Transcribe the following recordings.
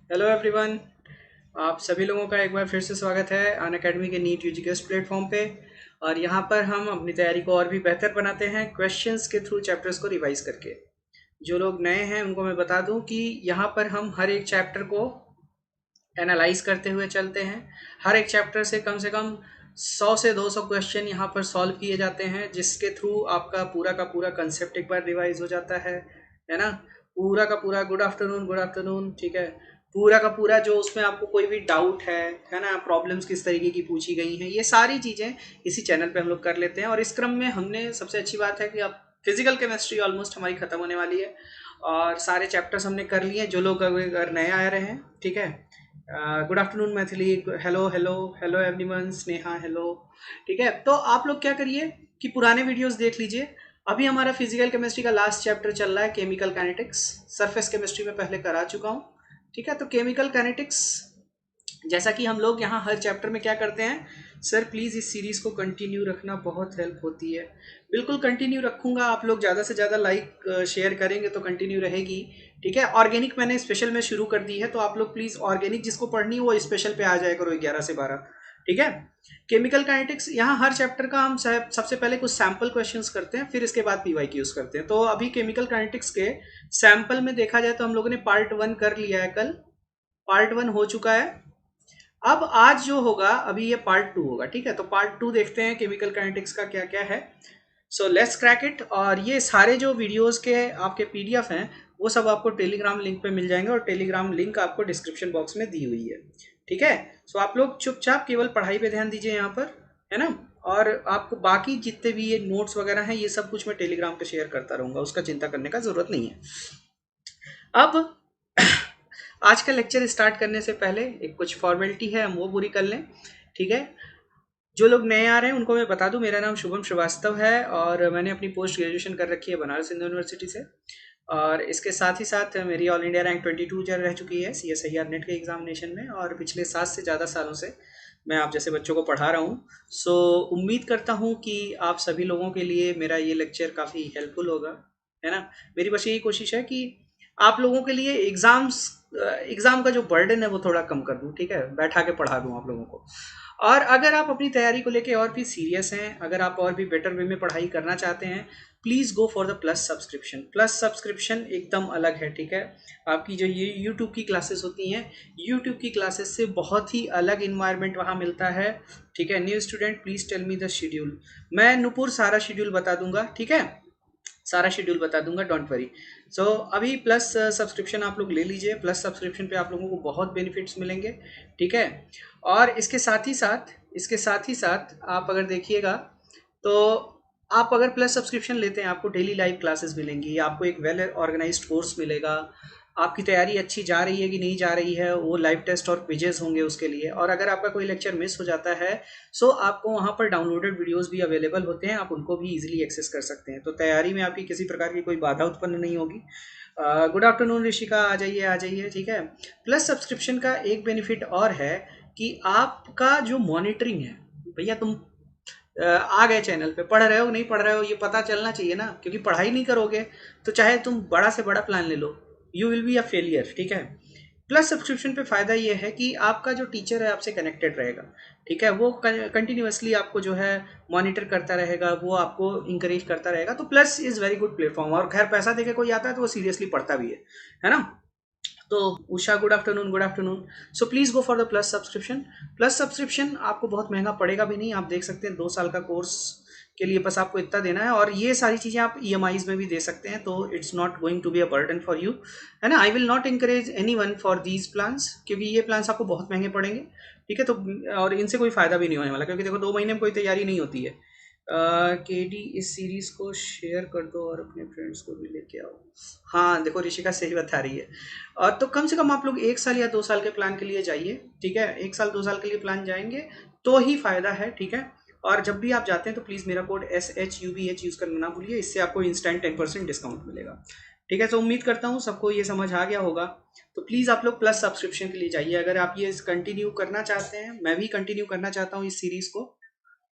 Hello everyone. आप सभी लोगों का एक बार फिर से स्वागत है अनअकैडमी के नीट यूजीकेस्ट प्लेटफॉर्म पे। और यहाँ पर हम अपनी तैयारी को और भी बेहतर बनाते हैं क्वेश्चंस के थ्रू, चैप्टर्स को रिवाइज करके। जो लोग नए हैं उनको मैं बता दूं कि यहाँ पर हम हर एक चैप्टर को एनालाइज करते हुए चलते हैं। हर एक चैप्टर से कम 100 से 200 क्वेश्चन यहाँ पर सॉल्व किए जाते हैं, जिसके थ्रू आपका पूरा का पूरा कंसेप्ट एक बार रिवाइज हो जाता है ना। पूरा का पूरा गुड आफ्टरनून, गुड आफ्टरनून, ठीक है। पूरा का पूरा जो उसमें आपको कोई भी डाउट है ना, प्रॉब्लम्स किस तरीके की पूछी गई हैं, ये सारी चीज़ें इसी चैनल पे हम लोग कर लेते हैं। और इस क्रम में हमने सबसे अच्छी बात है कि अब फिजिकल केमिस्ट्री ऑलमोस्ट हमारी ख़त्म होने वाली है और सारे चैप्टर्स हमने कर लिए हैं। जो लोग अगर नए आ रहे हैं, ठीक है, good afternoon Maithili, hello hello hello everyone, Sneha hello. ठीक है, तो आप लोग क्या करिए कि पुराने वीडियोस देख लीजिए। अभी हमारा फिजिकल केमिस्ट्री का लास्ट चैप्टर चल रहा है, केमिकल काइनेटिक्स। सरफेस केमिस्ट्री में पहले करा चुका हूँ। ठीक है, तो केमिकल काइनेटिक्स, जैसा कि हम लोग यहाँ हर चैप्टर में क्या करते हैं, सर प्लीज़ इस सीरीज़ को कंटिन्यू रखना, बहुत हेल्प होती है। बिल्कुल कंटिन्यू रखूँगा, आप लोग ज़्यादा से ज़्यादा लाइक शेयर करेंगे तो कंटिन्यू रहेगी। ठीक है, ऑर्गेनिक मैंने स्पेशल में शुरू कर दी है, तो आप लोग प्लीज़ ऑर्गेनिक जिसको पढ़नी है वो स्पेशल पे आ जाया करो 11 से 12। ठीक है, केमिकल काइनेटिक्स यहाँ हर चैप्टर का हम सबसे पहले कुछ सैम्पल क्वेश्चंस करते हैं, फिर इसके बाद पीवाई यूज़ करते हैं। तो अभी केमिकल काइनेटिक्स के सैम्पल में देखा जाए तो हम लोगों ने पार्ट 1 कर लिया है, कल पार्ट 1 हो चुका है। अब आज जो होगा, अभी ये पार्ट 2 होगा। ठीक है, तो पार्ट 2 देखते हैं केमिकल काइनेटिक्स का क्या क्या है। So let's crack it. और ये सारे जो वीडियोस के आपके पीडीएफ हैं वो सब आपको टेलीग्राम लिंक पे मिल जाएंगे, और टेलीग्राम लिंक आपको डिस्क्रिप्शन बॉक्स में दी हुई है। ठीक है, सो आप लोग चुपचाप केवल पढ़ाई पे ध्यान दीजिए यहाँ पर, है ना। और आपको बाकी जितने भी ये नोट्स वगैरह हैं ये सब कुछ मैं टेलीग्राम पे शेयर करता रहूँगा, उसका चिंता करने का ज़रूरत नहीं है। अब आज का लेक्चर स्टार्ट करने से पहले एक कुछ फॉर्मेलिटी है, हम वो पूरी कर लें। ठीक है, जो लोग नए आ रहे हैं उनको मैं बता दूं, मेरा नाम शुभम श्रीवास्तव है और मैंने अपनी पोस्ट ग्रेजुएशन कर रखी है बनारस हिंदू यूनिवर्सिटी से। और इसके साथ ही साथ मेरी ऑल इंडिया रैंक 22 रह चुकी है CSIR नेट के एग्जामिनेशन में, और पिछले 7 से ज़्यादा सालों से मैं आप जैसे बच्चों को पढ़ा रहा हूँ। सो उम्मीद करता हूँ कि आप सभी लोगों के लिए मेरा ये लेक्चर काफ़ी हेल्पफुल होगा, है ना। मेरी बस यही कोशिश है कि आप लोगों के लिए एग्ज़ाम का जो बर्डन है वो थोड़ा कम कर दूँ। ठीक है, बैठा के पढ़ा दूँ आप लोगों को। और अगर आप अपनी तैयारी को लेके और भी सीरियस हैं, अगर आप और भी बेटर वे में पढ़ाई करना चाहते हैं, please go for the plus subscription. Plus subscription एकदम अलग है। ठीक है, आपकी जो ये यूट्यूब की क्लासेस होती हैं, यूट्यूब की क्लासेस से बहुत ही अलग इन्वायरमेंट वहाँ मिलता है। ठीक है, new student please tell me the schedule. मैं नुपुर सारा शेड्यूल बता दूंगा। ठीक है, सारा शेड्यूल बता दूंगा, डोंट वरी। सो अभी प्लस सब्सक्रिप्शन आप लोग ले लीजिए। प्लस सब्सक्रिप्शन पे आप लोगों को बहुत बेनिफिट्स मिलेंगे। ठीक है, और इसके साथ ही साथ आप अगर देखिएगा तो आप अगर प्लस सब्सक्रिप्शन लेते हैं आपको डेली लाइव क्लासेस मिलेंगी, आपको एक वेल ऑर्गेनाइज्ड कोर्स मिलेगा। आपकी तैयारी अच्छी जा रही है कि नहीं जा रही है, वो लाइव टेस्ट और क्विजेस होंगे उसके लिए। और अगर आपका कोई लेक्चर मिस हो जाता है, सो आपको वहाँ पर डाउनलोडेड वीडियोस भी अवेलेबल होते हैं, आप उनको भी इजीली एक्सेस कर सकते हैं। तो तैयारी में आपकी किसी प्रकार की कोई बाधा उत्पन्न नहीं होगी। गुड आफ्टरनून ऋषिका, आ जाइए आ जाइए। ठीक है, प्लस सब्सक्रिप्शन का एक बेनिफिट और है कि आपका जो मॉनिटरिंग है, भैया तुम आ गए चैनल पे, पढ़ रहे हो नहीं पढ़ रहे हो ये पता चलना चाहिए ना, क्योंकि पढ़ाई नहीं करोगे तो चाहे तुम बड़ा से बड़ा प्लान ले लो, you will be a failure. ठीक है, प्लस सब्सक्रिप्शन पे फ़ायदा ये है कि आपका जो टीचर है आपसे कनेक्टेड रहेगा। ठीक है, वो कंटिन्यूसली आपको जो है मॉनिटर करता रहेगा, वो आपको इंकरेज करता रहेगा। तो plus is very good platform, और खैर पैसा देके कोई आता है तो वो सीरियसली पढ़ता भी है ना। तो Usha, good afternoon, good afternoon. So please go for the plus subscription. Plus subscription आपको बहुत महंगा पड़ेगा भी नहीं, आप देख सकते हैं 2 साल का कोर्स के लिए बस आपको इतना देना है, और ये सारी चीज़ें आप EMIs में भी दे सकते हैं, तो it's not going to be a burden for you, है ना। I will not encourage anyone for these plans, क्योंकि ये प्लान्स आपको बहुत महंगे पड़ेंगे। ठीक है, तो और इनसे कोई फ़ायदा भी नहीं होने वाला, क्योंकि देखो 2 महीने में कोई तैयारी नहीं होती है। KD इस सीरीज़ को शेयर कर दो और अपने फ्रेंड्स को भी लेके आओ। हाँ देखो, ऋषिका सही बता रही है। और तो कम से कम आप लोग 1 साल या 2 साल के प्लान के लिए जाइए। ठीक है, 1 साल 2 साल के लिए प्लान जाएंगे तो ही फ़ायदा है। ठीक है, और जब भी आप जाते हैं तो प्लीज़ मेरा कोड SHUBH यूज़ करना ना भूलिए, इससे आपको इंस्टेंट 10% डिस्काउंट मिलेगा। ठीक है, तो उम्मीद करता हूँ सबको ये समझ आ गया होगा। तो प्लीज़ आप लोग प्लस सब्सक्रिप्शन के लिए जाइए, अगर आप ये कंटिन्यू करना चाहते हैं, मैं भी कंटिन्यू करना चाहता हूँ इस सीरीज़ को,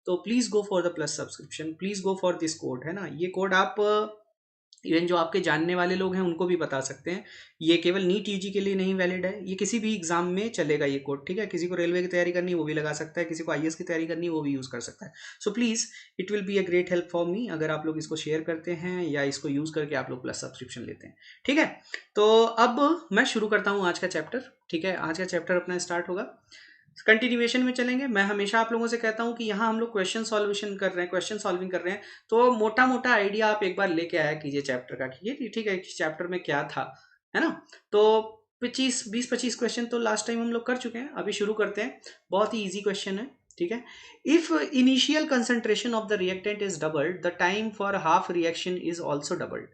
तो please go for the plus subscription, please go for this code, है ना। ये कोड आप इवन जो आपके जानने वाले लोग हैं उनको भी बता सकते हैं। ये केवल नीट यूजी के लिए नहीं वैलिड है, ये किसी भी एग्जाम में चलेगा ये कोड, ठीक है। किसी को रेलवे की तैयारी करनी है वो भी लगा सकता है, किसी को आईएएस की तैयारी करनी है वो भी यूज़ कर सकता है। So please it will be a great help for me अगर आप लोग इसको शेयर करते हैं या इसको यूज़ करके आप लोग प्लस सब्सक्रिप्शन लेते हैं, ठीक है। तो अब मैं शुरू करता हूँ आज का चैप्टर, ठीक है। आज का चैप्टर अपना स्टार्ट होगा, कंटिन्यूएशन में चलेंगे। मैं हमेशा आप लोगों से कहता हूं कि यहाँ हम लोग क्वेश्चन सॉल्यूशन कर रहे हैं, क्वेश्चन सॉल्विंग कर रहे हैं, तो मोटा मोटा आइडिया आप एक बार लेके आया कीजिए चैप्टर का, कीजिए ठीक है, चैप्टर में क्या था, है ना। तो 25 क्वेश्चन तो लास्ट टाइम हम लोग कर चुके हैं, अभी शुरू करते हैं। बहुत ही ईजी क्वेश्चन है, ठीक है। If initial concentration of the reactant is doubled, the time for half reaction is also doubled,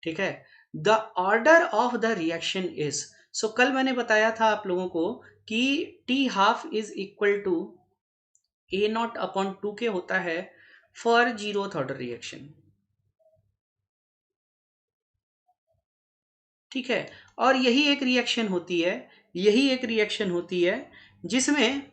ठीक है। The order of the reaction is, so कल मैंने बताया था आप लोगों को कि T half is equal to a naught upon 2 के होता है फॉर जीरोथ ऑर्डर रिएक्शन, ठीक है। और यही एक रिएक्शन होती है, यही एक रिएक्शन होती है जिसमें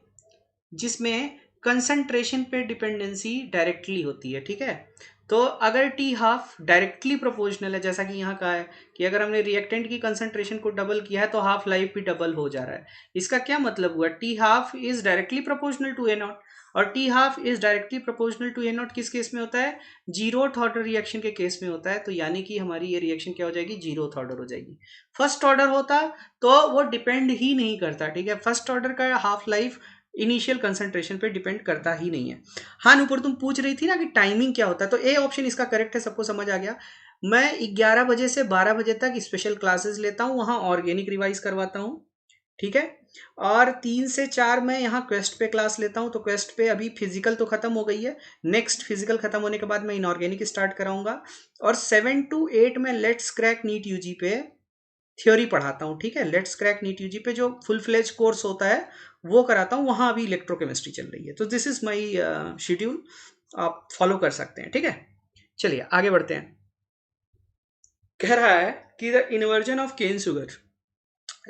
जिसमें कंसंट्रेशन पे डिपेंडेंसी डायरेक्टली होती है, ठीक है। तो अगर टी हाफ डायरेक्टली प्रोपोर्शनल है, जैसा कि यहाँ कहा है कि अगर हमने रिएक्टेंट की कंसंट्रेशन को डबल किया है तो हाफ लाइफ भी डबल हो जा रहा है। इसका क्या मतलब हुआ, t half is directly proportional to a naught, और t half is directly proportional to a naught किस केस में होता है, जीरोथ ऑर्डर रिएक्शन के केस में होता है। तो यानी कि हमारी ये रिएक्शन क्या हो जाएगी, जीरोथ ऑर्डर हो जाएगी। फर्स्ट ऑर्डर होता तो वो डिपेंड ही नहीं करता, ठीक है। फर्स्ट ऑर्डर का हाफ लाइफ इनिशियल कंसंट्रेशन पे डिपेंड करता ही नहीं है। हाँ ऊपर तुम पूछ रही थी ना कि टाइमिंग क्या होता है, तो ए ऑप्शन इसका करेक्ट है, सबको समझ आ गया। मैं 11 बजे से 12 बजे तक स्पेशल क्लासेस लेता हूँ, वहाँ ऑर्गेनिक रिवाइज करवाता हूँ, ठीक है। और 3 से 4 मैं यहाँ क्वेस्ट पे क्लास लेता हूँ, तो क्वेस्ट पे अभी फिजिकल तो खत्म हो गई है, नेक्स्ट फिजिकल खत्म होने के बाद मैं इनऑर्गेनिक स्टार्ट कराऊंगा। और 7 to 8 में लेट्स क्रैक नीट यूजी पे थ्योरी पढ़ाता हूँ, ठीक है। लेट्स क्रैक नीट यूजी पे जो फुल फ्लेज कोर्स होता है वो कराता हूँ, वहाँ अभी इलेक्ट्रोकेमिस्ट्री चल रही है। तो दिस इज माई शेड्यूल, आप फॉलो कर सकते हैं, ठीक है। चलिए आगे बढ़ते हैं। कह रहा है कि the inversion of cane sugar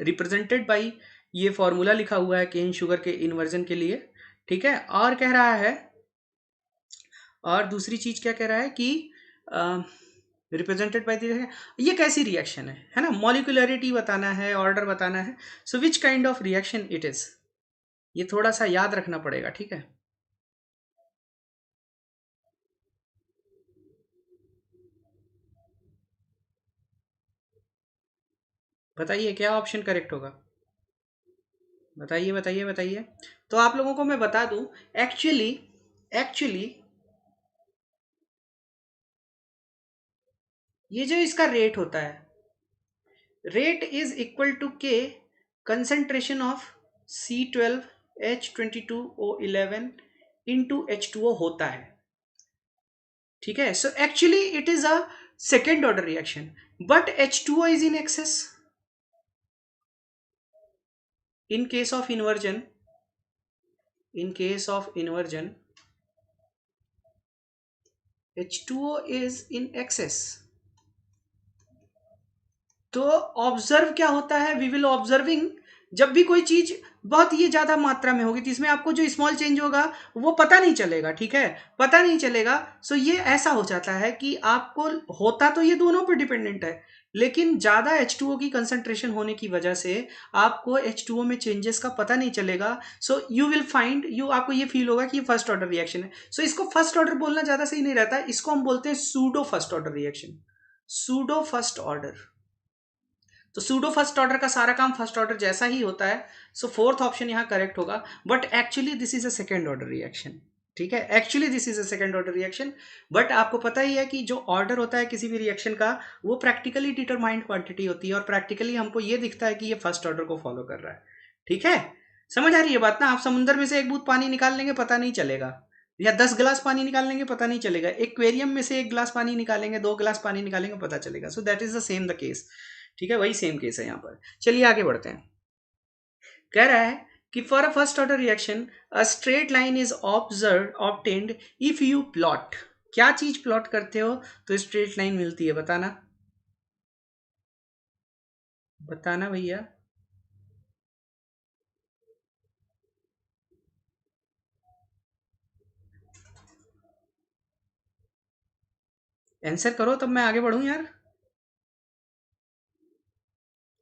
represented by, ये फॉर्मूला लिखा हुआ है केन शुगर के इन्वर्जन के लिए, ठीक है। और कह रहा है, और दूसरी चीज क्या कह रहा है कि रिप्रेजेंटेड बाय द, ये कैसी रिएक्शन है ना, मॉलिक्यूलरिटी बताना है, ऑर्डर बताना है। So which kind of reaction it is, ये थोड़ा सा याद रखना पड़ेगा, ठीक है। बताइए क्या ऑप्शन करेक्ट होगा, बताइए बताइए बताइए। तो आप लोगों को मैं बता दूं, एक्चुअली एक्चुअली ये जो इसका रेट होता है, रेट इज इक्वल टू के concentration of C12H22O11 into H2O होता है, ठीक है। So actually it is a second order reaction, but H2O is in excess. In case of inversion, in case of inversion, H2O is in excess. तो observe क्या होता है, we will observing, जब भी कोई चीज बहुत ही ज्यादा मात्रा में होगी तो इसमें आपको जो स्मॉल चेंज होगा वो पता नहीं चलेगा, ठीक है, पता नहीं चलेगा। सो ये ऐसा हो जाता है कि आपको, होता तो ये दोनों पर डिपेंडेंट है, लेकिन ज्यादा H2O की कंसंट्रेशन होने की वजह से आपको H2O में चेंजेस का पता नहीं चलेगा। So you will find, you आपको ये फील होगा कि ये फर्स्ट ऑर्डर रिएक्शन है। सो इसको फर्स्ट ऑर्डर बोलना ज्यादा सही नहीं रहता, इसको हम बोलते हैं pseudo first order reaction, pseudo first order. तो सूडो फर्स्ट ऑर्डर का सारा काम फर्स्ट ऑर्डर जैसा ही होता है। सो फोर्थ ऑप्शन यहाँ करेक्ट होगा, but actually this is a second order reaction, ठीक है। Actually this is a second order reaction, but आपको पता ही है कि जो ऑर्डर होता है किसी भी रिएक्शन का वो प्रैक्टिकली डिटरमाइंड क्वांटिटी होती है, और प्रैक्टिकली हमको ये दिखता है कि ये फर्स्ट ऑर्डर को फॉलो कर रहा है, ठीक है। समझ आ रही है बात ना, आप समुद्र में से एक बूंद पानी निकाल लेंगे पता नहीं चलेगा, या 10 गिलास पानी निकाल लेंगे पता नहीं चलेगा, एक्वेरियम में से 1 गिलास पानी निकालेंगे, 2 गिलास पानी निकालेंगे पता चलेगा। So that is the same the case, ठीक है, वही सेम केस है यहाँ पर। चलिए आगे बढ़ते हैं। कह रहा है कि for a first order reaction a straight line is observe obtained if you plot, क्या चीज प्लॉट करते हो तो स्ट्रेट लाइन मिलती है, बताना बताना भैया। आंसर करो तब मैं आगे बढ़ूं यार।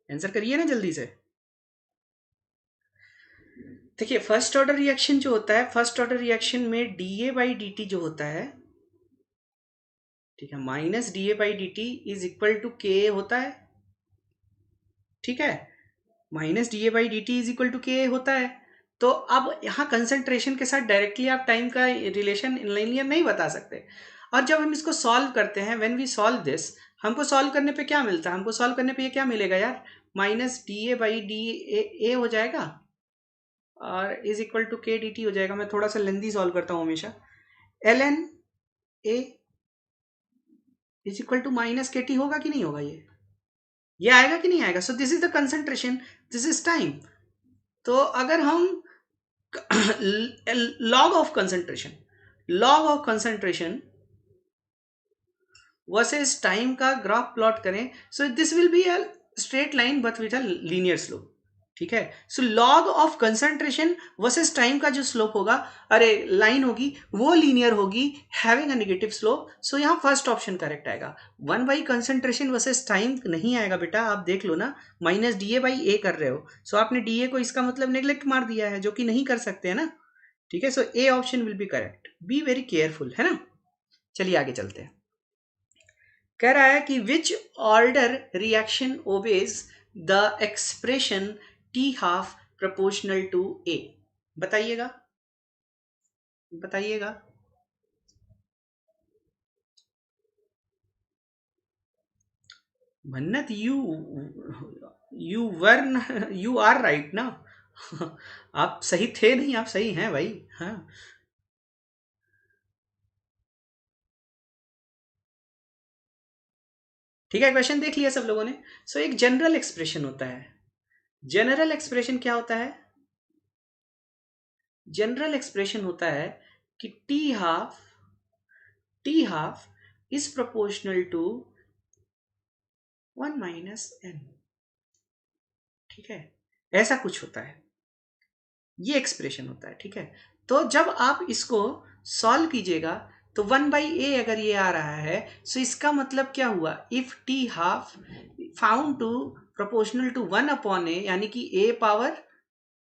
आंसर करिए ना जल्दी से। देखिए फर्स्ट ऑर्डर रिएक्शन जो होता है, फर्स्ट ऑर्डर रिएक्शन में dA/dt जो होता है, ठीक है, minus dA/dt is equal to के होता है, ठीक है, minus dA/dt is equal to के होता है। तो अब यहाँ कंसंट्रेशन के साथ डायरेक्टली आप टाइम का रिलेशन लीनियर नहीं बता सकते। और जब हम इसको सॉल्व करते हैं, व्हेन वी सॉल्व दिस, हमको सॉल्व करने पे क्या मिलता है, हमको सॉल्व करने पे ये क्या मिलेगा यार, माइनस dA/dt हो जाएगा और इज इक्वल टू के dt हो जाएगा। मैं थोड़ा सा लेंदी सॉल्व करता हूँ हमेशा। ln a is equal to minus K T होगा कि नहीं होगा, ये आएगा कि नहीं आएगा। So this is the concentration, this is time. तो अगर हम log of concentration versus time का ग्राफ प्लॉट करें, so this will be a straight line but with a linear slope, ठीक है। So log of concentration versus time का जो slope होगा, अरे लाइन होगी, वो लीनियर होगी, हैविंग अ नेगेटिव स्लोप। सो यहाँ फर्स्ट ऑप्शन करेक्ट आएगा। 1 बाई कंसंट्रेशन वर्सेस टाइम नहीं आएगा बेटा, आप देख लो ना, माइनस dA/a कर रहे हो, सो आपने dA को इसका मतलब नेग्लेक्ट मार दिया है, जो कि नहीं कर सकते है ना, ठीक है। So a option will be correct, be very careful, है ना। चलिए आगे चलते हैं। कह रहा है कि which order reaction obeys the expression t half proportional to a, बताइएगा बताइएगा। Mannat, you were you are right ना। आप सही थे नहीं, आप सही हैं भाई, हाँ। ठीक है, क्वेश्चन देख लिया सब लोगों ने। सो एक जनरल एक्सप्रेशन होता है, जनरल एक्सप्रेशन क्या होता है, जनरल एक्सप्रेशन होता है कि T half is proportional to 1 - n, ठीक है, ऐसा कुछ होता है, ये एक्सप्रेशन होता है, ठीक है। तो जब आप इसको सॉल्व कीजिएगा तो 1/a अगर ये आ रहा है, सो इसका मतलब क्या हुआ, if T half found to proportional to 1/a, यानी कि a पावर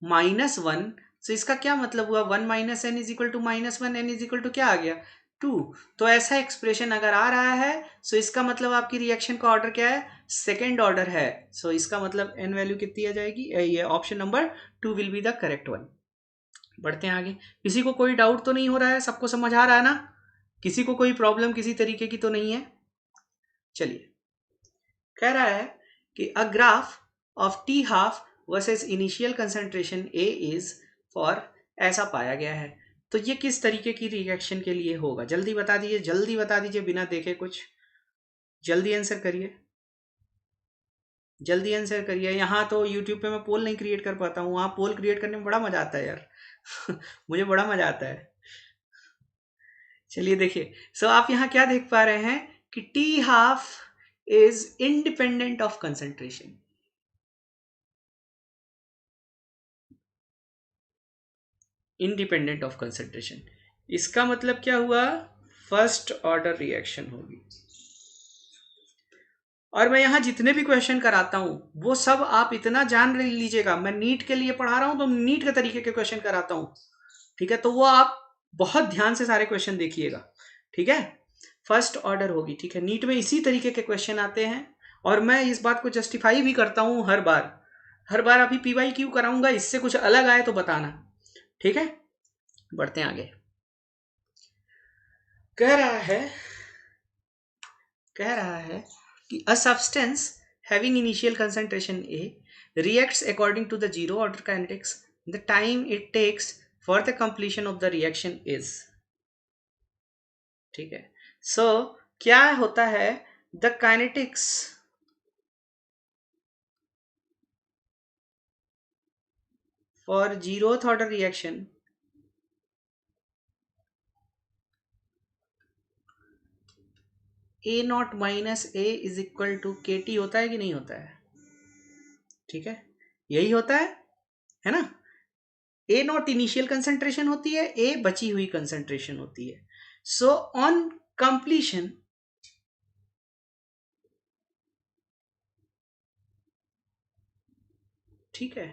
-1, सो इसका क्या मतलब हुआ, 1 - n is equal to -1, n is equal to क्या आ गया, 2। तो ऐसा एक्सप्रेशन अगर आ रहा है, सो इसका मतलब आपकी रिएक्शन का ऑर्डर क्या है, सेकेंड ऑर्डर है। सो इसका मतलब n वैल्यू कितनी आ जाएगी, ये option number 2 will be the correct one. बढ़ते हैं आगे। किसी को कोई डाउट तो नहीं हो रहा है, सबको समझ आ रहा है ना, किसी को कोई प्रॉब्लम किसी तरीके की तो नहीं है। चलिए, कह रहा है कि a graph of T half versus initial concentration A is for, ऐसा पाया गया है। तो ये किस तरीके की रिएक्शन के लिए होगा, जल्दी बता दीजिए, जल्दी बता दीजिए, बिना देखे कुछ, जल्दी आंसर करिए, जल्दी आंसर करिए। यहाँ तो यूट्यूब पे मैं पोल नहीं क्रिएट कर पाता हूँ, वहाँ पोल क्रिएट करने में बड़ा मजा आता है यार। मुझे बड़ा मजा आता है। चलिए देखिए, सो आप यहाँ क्या देख पा रहे हैं कि T half is independent of concentration, independent of concentration. इसका मतलब क्या हुआ, फर्स्ट ऑर्डर रिएक्शन होगी। और मैं यहाँ जितने भी क्वेश्चन कराता हूँ वो सब आप इतना जान लीजिएगा, मैं नीट के लिए पढ़ा रहा हूँ तो नीट के तरीके के क्वेश्चन कराता हूँ, ठीक है। तो वो आप बहुत ध्यान से सारे क्वेश्चन देखिएगा, ठीक है। फर्स्ट ऑर्डर होगी, ठीक है, नीट में इसी तरीके के क्वेश्चन आते हैं। और मैं इस बात को जस्टिफाई भी करता हूँ हर बार, हर बार। अभी PYQ कराऊंगा, इससे कुछ अलग आए तो बताना, ठीक है। बढ़ते हैं आगे। कह रहा है कह रहा है कि a substance having initial concentration A reacts according to the zero order kinetics, the time it takes for the completion of the reaction is, ठीक है। सो क्या होता है, the kinetics for zeroth order reaction A0 - A is equal to KT होता है कि नहीं होता है, ठीक है, यही होता है ना। A0 इनिशियल कंसंट्रेशन होती है, A बची हुई कंसंट्रेशन होती है। सो ऑन कंप्लीशन, ठीक है,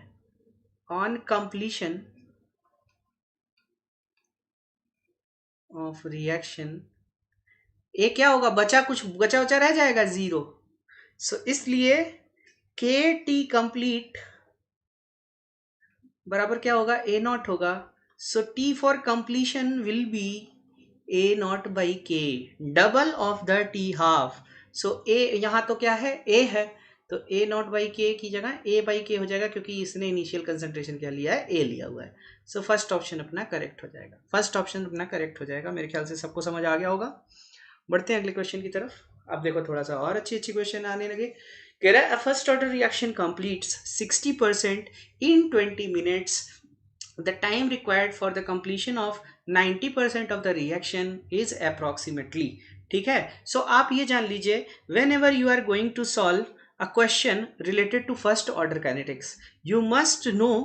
ऑन कंप्लीशन ऑफ रिएक्शन ए क्या होगा, बचा कुछ बचा बचा रह जाएगा, जीरो। सो इसलिए के टी कंप्लीट बराबर क्या होगा, ए नॉट होगा। So t for completion will be a naught by k, double of the t half. So a यहाँ तो क्या है, ए है, तो ए नॉट बाई के की जगह ए बाई के हो जाएगा, क्योंकि इसने इनिशियल कंसंट्रेशन क्या लिया है, ए लिया हुआ है। सो फर्स्ट ऑप्शन अपना करेक्ट हो जाएगा, फर्स्ट ऑप्शन अपना करेक्ट हो जाएगा। मेरे ख्याल से सबको समझ आ गया होगा। बढ़ते हैं अगले क्वेश्चन की तरफ। अब देखो थोड़ा सा और अच्छी अच्छी क्वेश्चन आने लगे। कह रहा है, अ first order reaction completes 60% in 20 minutes. The time required for the completion of 90% of the reaction is approximately. ठीक है, सो आप ये जान लीजिए, whenever you are going to solve a question related to first order kinetics, you must know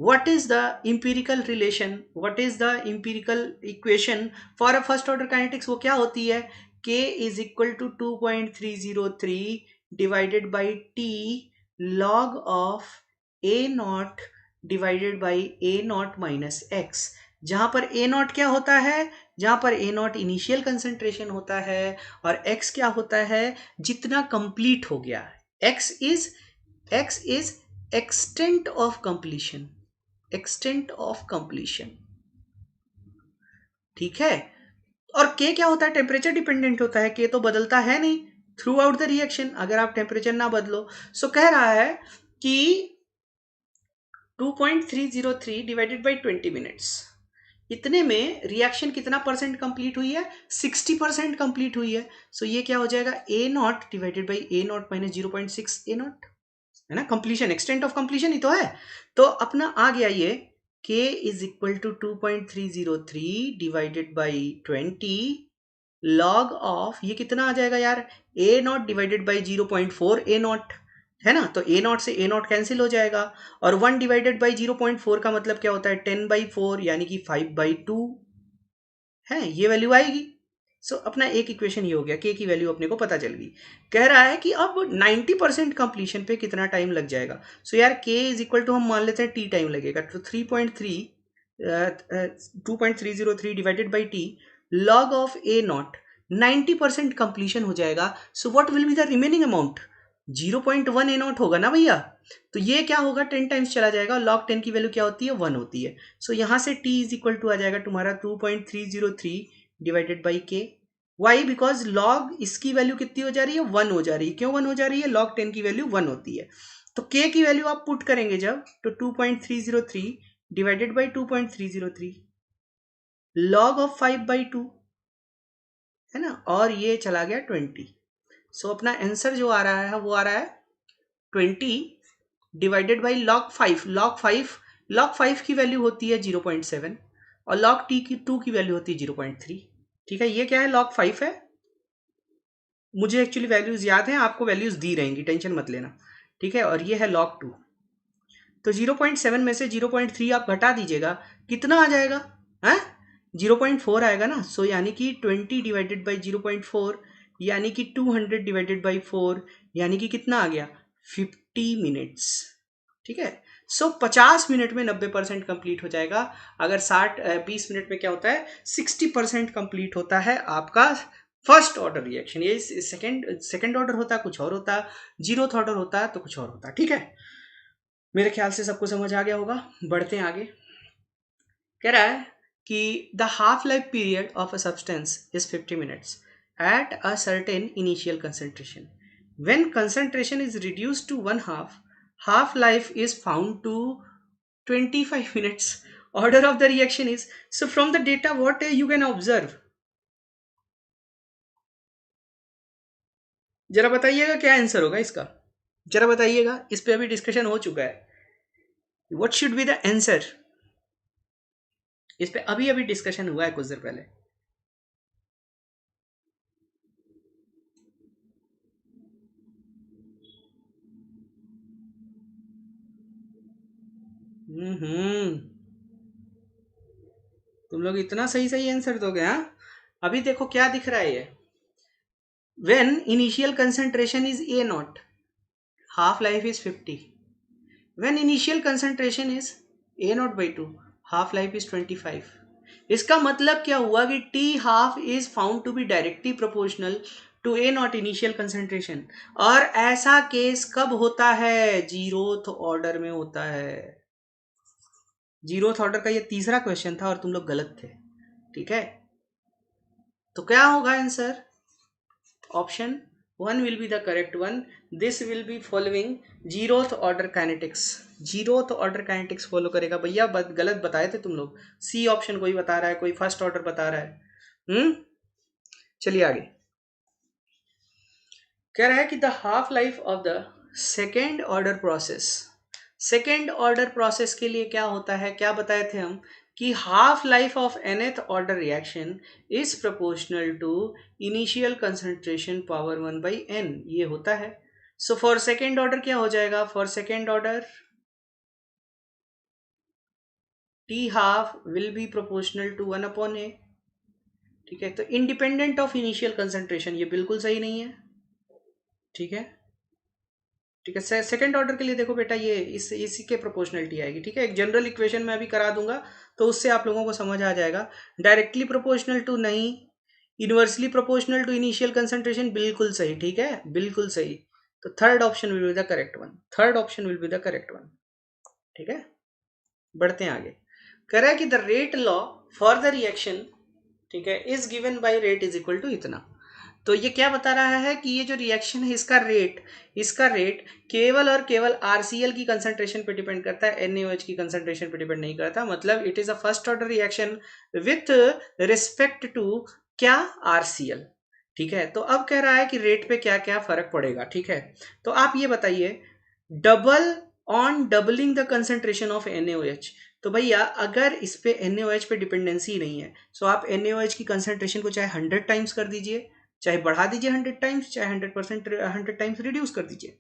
what is the empirical relation, what is the empirical equation for a first order kinetics। वो क्या होती है, k is equal to 2.303 divided by t log of a naught divided by A naught minus x, जहां पर ए not क्या होता है, जहां पर ए नॉट इनिशियल कंसंट्रेशन होता है, और एक्स क्या होता है, जितना कंप्लीट हो गया। X is extent of completion, extent of completion, ठीक है। और के क्या होता है, टेम्परेचर डिपेंडेंट होता है, के तो बदलता है नहीं थ्रू आउट द रिएक्शन, अगर आप टेम्परेचर ना बदलो। सो कह रहा है कि 2.303 डिवाइडेड बाई 20 मिनट्स, इतने में रिएक्शन कितना परसेंट कंप्लीट हुई है, 60% कंप्लीट हुई है। सो ये क्या हो जाएगा, a naught divided by A naught minus 0.6 a naught, है ना, कंप्लीशन, एक्सटेंट ऑफ कंप्लीशन ही तो है। तो अपना आ गया ये k is equal to 2.303 divided by 20 log of, ये कितना आ जाएगा यार, a naught divided by 0.4 a naught, है ना, तो ए नॉट से ए नॉट कैंसिल हो जाएगा, और 1 डिवाइडेड बाई 0.4 का मतलब क्या होता है, 10/4 यानी कि 5/2 है, ये वैल्यू आएगी। सो अपना एक इक्वेशन ये हो गया, के की वैल्यू अपने को पता चल गई। कह रहा है कि अब 90% कंप्लीशन पे कितना टाइम लग जाएगा। सो यार के इज इक्वल टू हम मान लेते हैं टी टाइम लगेगा, तो 2.303 divided by T log of A not, 90% completion हो जाएगा। So what will be the remaining amount, 0.1 A naught होगा ना भैया, तो ये क्या होगा, 10 टाइम्स चला जाएगा, लॉग 10 की वैल्यू क्या होती है, 1 होती है। सो यहाँ से t इज इक्वल टू आ जाएगा तुम्हारा 2.303 डिवाइडेड बाई के। वाई, बिकॉज लॉग इसकी वैल्यू कितनी हो जा रही है, 1 हो जा रही है। क्यों 1 हो जा रही है, लॉग 10 की वैल्यू 1 होती है। तो k की वैल्यू आप पुट करेंगे जब, तो 2.303 डिवाइडेड बाई 2.303 लॉग ऑफ 5/2, है ना, और ये चला गया 20। सो अपना आंसर जो आ रहा है वो आ रहा है 20 डिवाइडेड बाई लॉग 5। लॉग 5 की वैल्यू होती है 0.7, और लॉग टी की 2 की वैल्यू होती है 0.3। ठीक है, ये क्या है, लॉग 5 है। मुझे एक्चुअली वैल्यूज याद है, आपको वैल्यूज दी रहेंगी, टेंशन मत लेना, ठीक है। और ये है लॉग 2, तो 0.7 में से 0.3 आप घटा दीजिएगा, कितना आ जाएगा, है 0.4 आएगा ना। सो यानी कि 20 डिवाइडेड बाई 0.4 यानी कि 200 डिवाइडेड बाई 4 यानी कि कितना आ गया, 50 मिनट्स, ठीक है। सो 50 मिनट में 90% कंप्लीट हो जाएगा। अगर 20 मिनट में क्या होता है, 60% कंप्लीट होता है आपका फर्स्ट ऑर्डर रिएक्शन। ये सेकंड ऑर्डर होता कुछ और होता, जीरोथ ऑर्डर होता तो कुछ और होता, ठीक है। मेरे ख्याल से सबको समझ आ गया होगा। बढ़ते हैं आगे। कह रहा है कि the half life period of a substance is 50 minutes at a certain initial concentration. When concentration is reduced to 1/2, half life is found to 25 minutes. Order of the reaction is, so from the data what you can observe, जरा बताइएगा क्या answer होगा इसका, जरा बताइएगा, इस पे अभी डिस्कशन हो चुका है, what should be the answer, इस पे अभी अभी डिस्कशन हुआ है कुछ देर पहले। तुम लोग इतना सही सही आंसर दोगे, हाँ। अभी देखो क्या दिख रहा है ये, when initial concentration is A naught, half life is 50, when initial concentration is A0/2, half life is 25। इसका मतलब क्या हुआ कि T half is found to be directly proportional to A0 initial concentration. और ऐसा केस कब होता है? जीरोथ ऑर्डर में होता है। जीरोथ ऑर्डर का ये तीसरा क्वेश्चन था और तुम लोग गलत थे, ठीक है। तो क्या होगा answer? Option 1 will be the correct one. This will be following zeroth order kinetics. Zeroth order kinetics follow करेगा भैया। गलत बताए थे तुम लोग। सी ऑप्शन कोई बता रहा है, कोई फर्स्ट ऑर्डर बता रहा है। चलिए आगे। कह रहा है कि the half life of the second order process. Second order process के लिए क्या होता है? क्या बताए थे हम कि half life of nth order reaction is proportional to initial concentration power 1/n, ये होता है। सो फॉर सेकेंड ऑर्डर क्या हो जाएगा? For second order T half will be proportional to 1/a, ठीक है। तो इंडिपेंडेंट ऑफ इनिशियल कंसंट्रेशन, ये बिल्कुल सही नहीं है, ठीक है। ठीक है, सेकंड ऑर्डर के लिए देखो बेटा, ये इसी के प्रोपोर्शनलिटी आएगी, ठीक है। एक जनरल इक्वेशन मैं अभी करा दूंगा तो उससे आप लोगों को समझ आ जाएगा। डायरेक्टली प्रोपोर्शनल टू नहीं, inversely proportional to initial concentration, बिल्कुल सही, ठीक है, बिल्कुल सही। तो third option will be the correct one, third option will be the correct one, ठीक है। बढ़ते हैं आगे। कह रहा है कि the rate law for the reaction, ठीक है, is given by rate is equal to इतना। तो ये क्या बता रहा है कि ये जो रिएक्शन है इसका रेट केवल और केवल आरसीएल की कंसंट्रेशन पे डिपेंड करता है, एनएओएच की कंसंट्रेशन पे डिपेंड नहीं करता। मतलब it is a first order reaction with respect to क्या? आरसीएल, ठीक है। तो अब कह रहा है कि रेट पे क्या क्या फर्क पड़ेगा, ठीक है। तो आप ये बताइए, double on doubling the concentration of NaOH। तो भैया अगर इस पे NaOH पे डिपेंडेंसी नहीं है, तो आप NaOH की कंसंट्रेशन को चाहे 100 टाइम्स कर दीजिए, चाहे बढ़ा दीजिए 100 टाइम्स, चाहे 100% 100 टाइम्स रिड्यूस कर दीजिए,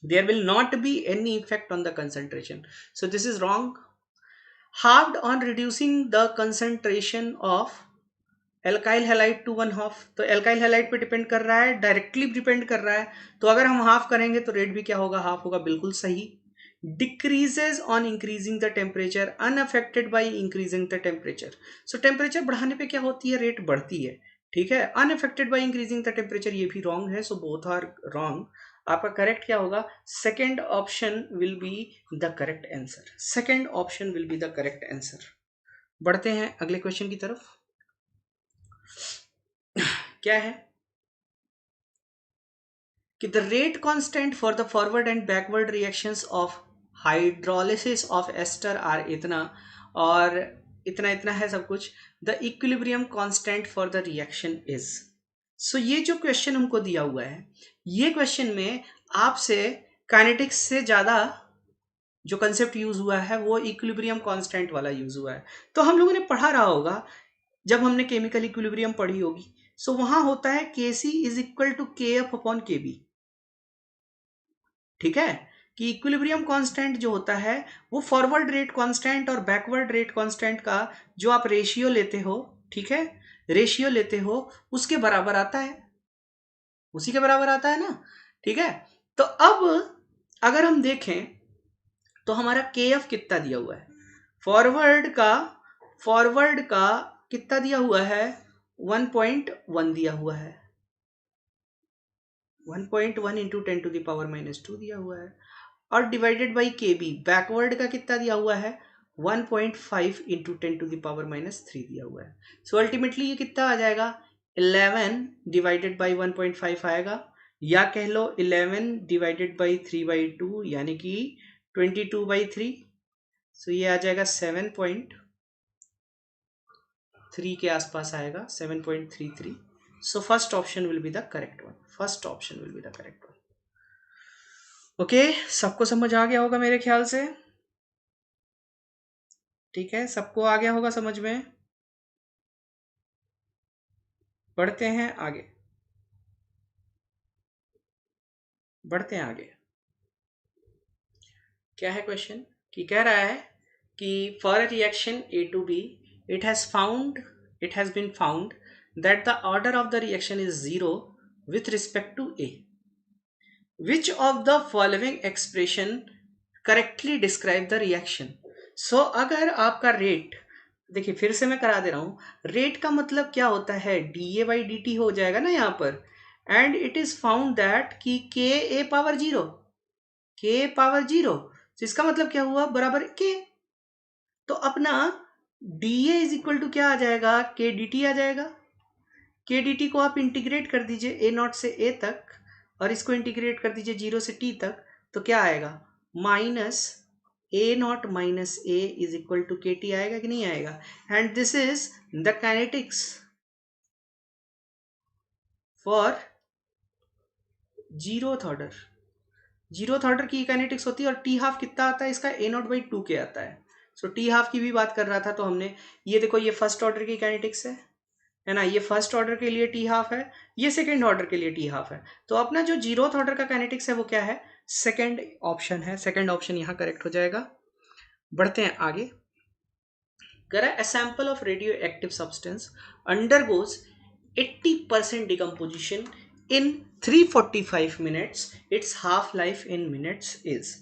there will not be any effect on the concentration. So this is wrong. Halved on reducing the concentration of alkyl halide to 1/2। तो एल्काइल हैलाइड पे डिपेंड कर रहा है, डायरेक्टली डिपेंड कर रहा है। तो अगर हम हाफ करेंगे तो रेट भी क्या होगा? हाफ होगा, बिल्कुल सही। Decreases on increasing the temperature, unaffected by increasing the temperature. So temperature बढ़ाने पे क्या होती है? रेट बढ़ती है, ठीक है। Unaffected by increasing the temperature, ये भी रॉन्ग है। So both are wrong. आपका करेक्ट क्या होगा? Second option will be the correct answer, second option will be the correct answer. बढ़ते हैं अगले क्वेश्चन की तरफ। क्या है कि the rate constant for the forward and backward reactions of hydrolysis of ester are इतना, और इतना इतना है सब कुछ। The equilibrium constant for the reaction is. So ये जो क्वेश्चन हमको दिया हुआ है, ये क्वेश्चन में आपसे काइनेटिक्स से ज्यादा जो कंसेप्ट यूज हुआ है वो इक्विलिब्रियम कांस्टेंट वाला यूज हुआ है। तो हम लोगों ने पढ़ा रहा होगा जब हमने केमिकल इक्विलिब्रियम पढ़ी होगी। सो वहां होता है के सी इज इक्वल टू के एफ अपॉन के बी, ठीक है। कि इक्विलिब्रियम कांस्टेंट जो होता है वो फॉरवर्ड रेट कांस्टेंट और बैकवर्ड रेट कांस्टेंट का जो आप रेशियो लेते हो, ठीक है, रेशियो लेते हो, उसके बराबर आता है, उसी के बराबर आता है ना, ठीक है। तो अब अगर हम देखें तो हमारा के एफ कितना दिया हुआ है? फॉरवर्ड का कितना दिया हुआ है? 1.1 दिया हुआ है, 1.1 इंटू 10⁻⁻² दिया हुआ है। और डिवाइडेड बाई के बी, बैकवर्ड का कितना दिया हुआ है? 1.5 इंटू 10⁻³ दिया हुआ है। सो अल्टीमेटली ये कितना आ जाएगा? 11 डिवाइडेड बाई 1.5 आएगा, या कह लो 11 डिवाइडेड बाई 3/2, यानी कि 22/3। सो ये आ जाएगा 7.3 के आसपास आएगा, 7.33। So first option will be the correct one, first option will be the correct one. Okay, सबको समझ आ गया होगा मेरे ख्याल से, ठीक है, सबको आ गया होगा समझ में। बढ़ते हैं आगे, बढ़ते हैं आगे। क्या है क्वेश्चन? कि कह रहा है कि for a reaction A to B, it has been found that the order of the reaction is 0 with respect to A. Which of the following expression correctly describe the reaction. So अगर आपका rate, देखिए फिर से मैं करा दे रहा हूं, rate का मतलब क्या होता है, da/dt हो जाएगा ना यहाँ पर। And it is found that कि k/0 तो इसका मतलब क्या हुआ, बराबर k। तो अपना dA इज इक्वल टू क्या आ जाएगा, k/dt आ जाएगा। k/dt को आप इंटीग्रेट कर दीजिए a0 से a तक, और इसको इंटीग्रेट कर दीजिए 0 से t तक, तो क्या आएगा, minus a0 minus a is equal to kt आएगा कि नहीं आएगा। And this is the kinetics for zeroth order की काइनेटिक्स होती है। और टी हाफ कितना आता है इसका, a0/2 के आता है। सो टी हाफ की भी बात कर रहा था तो हमने, ये देखो ये फर्स्ट ऑर्डर की काइनेटिक्स है ना, ये फर्स्ट ऑर्डर के लिए टी हाफ है, ये सेकंड ऑर्डर के लिए टी हाफ है। तो अपना जो जीरोथ ऑर्डर का काइनेटिक्स है वो क्या है, सेकंड ऑप्शन है। सेकंड ऑप्शन यहाँ करेक्ट हो जाएगा। बढ़ते हैं आगे। करा a sample of radioactive substance undergoes 80% decomposition in 345 minutes, its half life in minutes is।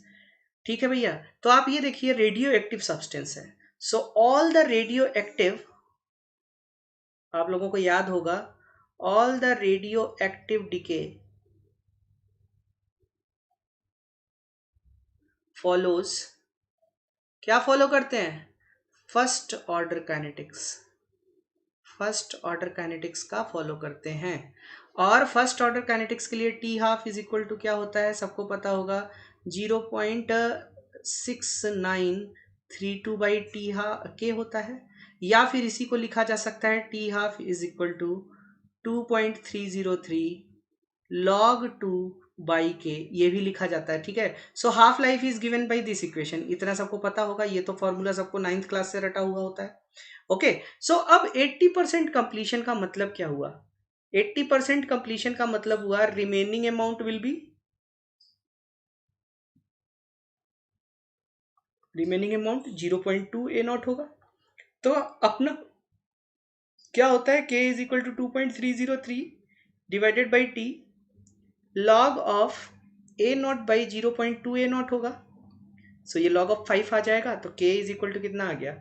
ठीक है भैया, तो आप ये देखिए रेडियो एक्टिव सब्सटेंस है। So all the radioactive, आप लोगों को याद होगा, all the radioactive decay follows, क्या फॉलो करते हैं, first order kinetics, first order kinetics का फॉलो करते हैं। और फर्स्ट ऑर्डर काइनेटिक्स के लिए T half is equal to क्या होता है, सबको पता होगा, 0.6932/टी होता है। या फिर इसी को लिखा जा सकता है T half is equal to 2.303 log 2/k, ये भी लिखा जाता है। ठीक है, so half life is given by this equation, इतना सबको पता होगा, ये तो फॉर्मूला सबको 9th क्लास से रटा हुआ होता है। ओके, सो अब 80% कंप्लीशन का मतलब क्या हुआ, 80% कंप्लीशन का मतलब हुआ remaining amount will be, remaining amount 0.2 a0 होगा। तो अपना क्या होता है, k is equal to 2.303 divided by T, log of a0/0.2 a0 होगा। सो ये log ऑफ 5 आ जाएगा, तो k इज इक्वल टू कितना आ गया,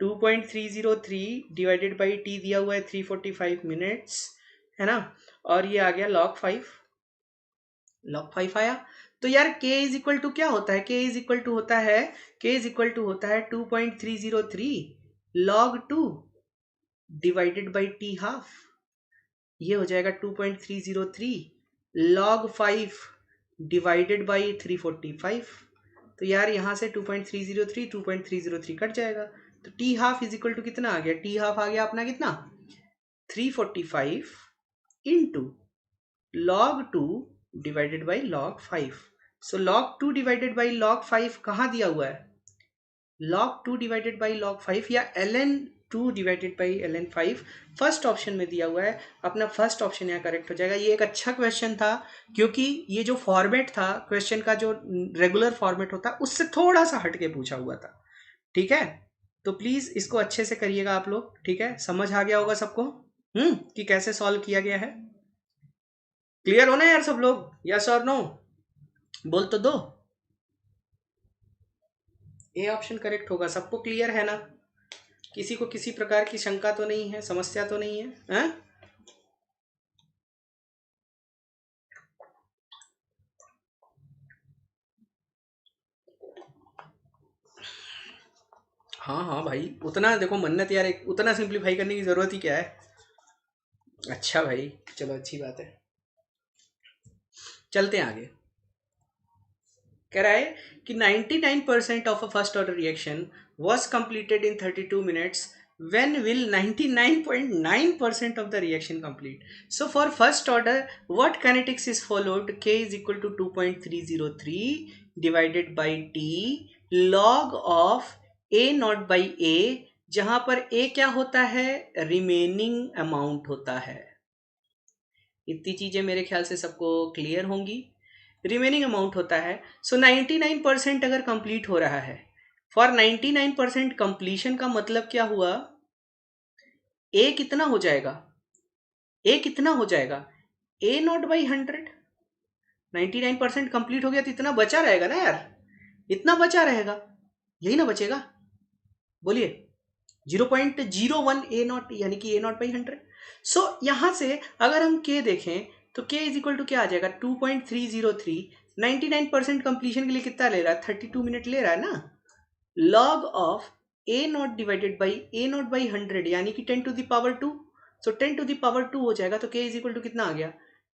2.303 डिवाइडेड बाई टी दिया हुआ है 345 मिनट्स, है ना, और ये आ गया log 5 आया। तो यार k इज इक्वल टू क्या होता है, k इज इक्वल टू होता है, k इज इक्वल टू होता है 2.303 log 2 divided by T half, ये हो जाएगा 2.303 log 5 डिवाइडेड बाई 345। तो यार यहाँ से 2.303 कट जाएगा, तो T half is equal to कितना आ गया, टी हाफ आ गया अपना कितना, 345 into log 2 divided by log 5। So log 2 divided by log 5 कहाँ दिया हुआ है, log 2 डिवाइडेड बाई log 5 या ln 2 divided by ln 5 first option में दिया हुआ है। अपना फर्स्ट ऑप्शन यहाँ करेक्ट हो जाएगा। ये एक अच्छा क्वेश्चन था, क्योंकि ये जो फॉर्मेट था क्वेश्चन का, जो रेगुलर फॉर्मेट होता है उससे थोड़ा सा हटके पूछा हुआ था। ठीक है, तो प्लीज इसको अच्छे से करिएगा आप लोग। ठीक है, समझ आ गया होगा सबको कि कैसे सॉल्व किया गया है। क्लियर होना यार सब लोग, यस और नो बोल तो दो। ए ऑप्शन करेक्ट होगा, सबको क्लियर है ना, किसी को किसी प्रकार की शंका तो नहीं है, समस्या तो नहीं है, हाँ हाँ भाई, उतना देखो मन्नत यार, एक उतना सिंप्लीफाई करने की जरूरत ही क्या है। अच्छा भाई, चलो अच्छी बात है, चलते हैं आगे। कह रहा है कि 99% of a first order reaction was completed in 32 minutes, when will 99.9% of the reaction complete? So for first order, what kinetics is followed, k is equal to 2.303 divided by t log of a not by a, जहां पर a क्या होता है, remaining amount होता है। इतनी चीजें मेरे ख्याल से सबको क्लियर होंगी। रिमेनिंग अमाउंट होता है। सो 99% अगर कंप्लीट हो रहा है, फॉर 99% कंप्लीशन का मतलब क्या हुआ, ए कितना हो जाएगा, ए कितना हो जाएगा, a0/100। 99% कंप्लीट हो गया तो इतना बचा रहेगा ना यार, इतना बचा रहेगा, यही ना बचेगा, बोलिए 0.01 ए नॉट यानी कि ए नॉट बाई 100। सो यहां से अगर हम के देखें तो के इज इक्वल टू क्या आ जाएगा 2.303। 99% कंप्लीशन के लिए कितना ले रहा है 32 मिनट ले रहा है ना। Log of A naught divided by A naught by 100 यानी कि 10 to the power 2। So 10 to the power 2 हो जाएगा तो के इज इक्वल टू कितना आ गया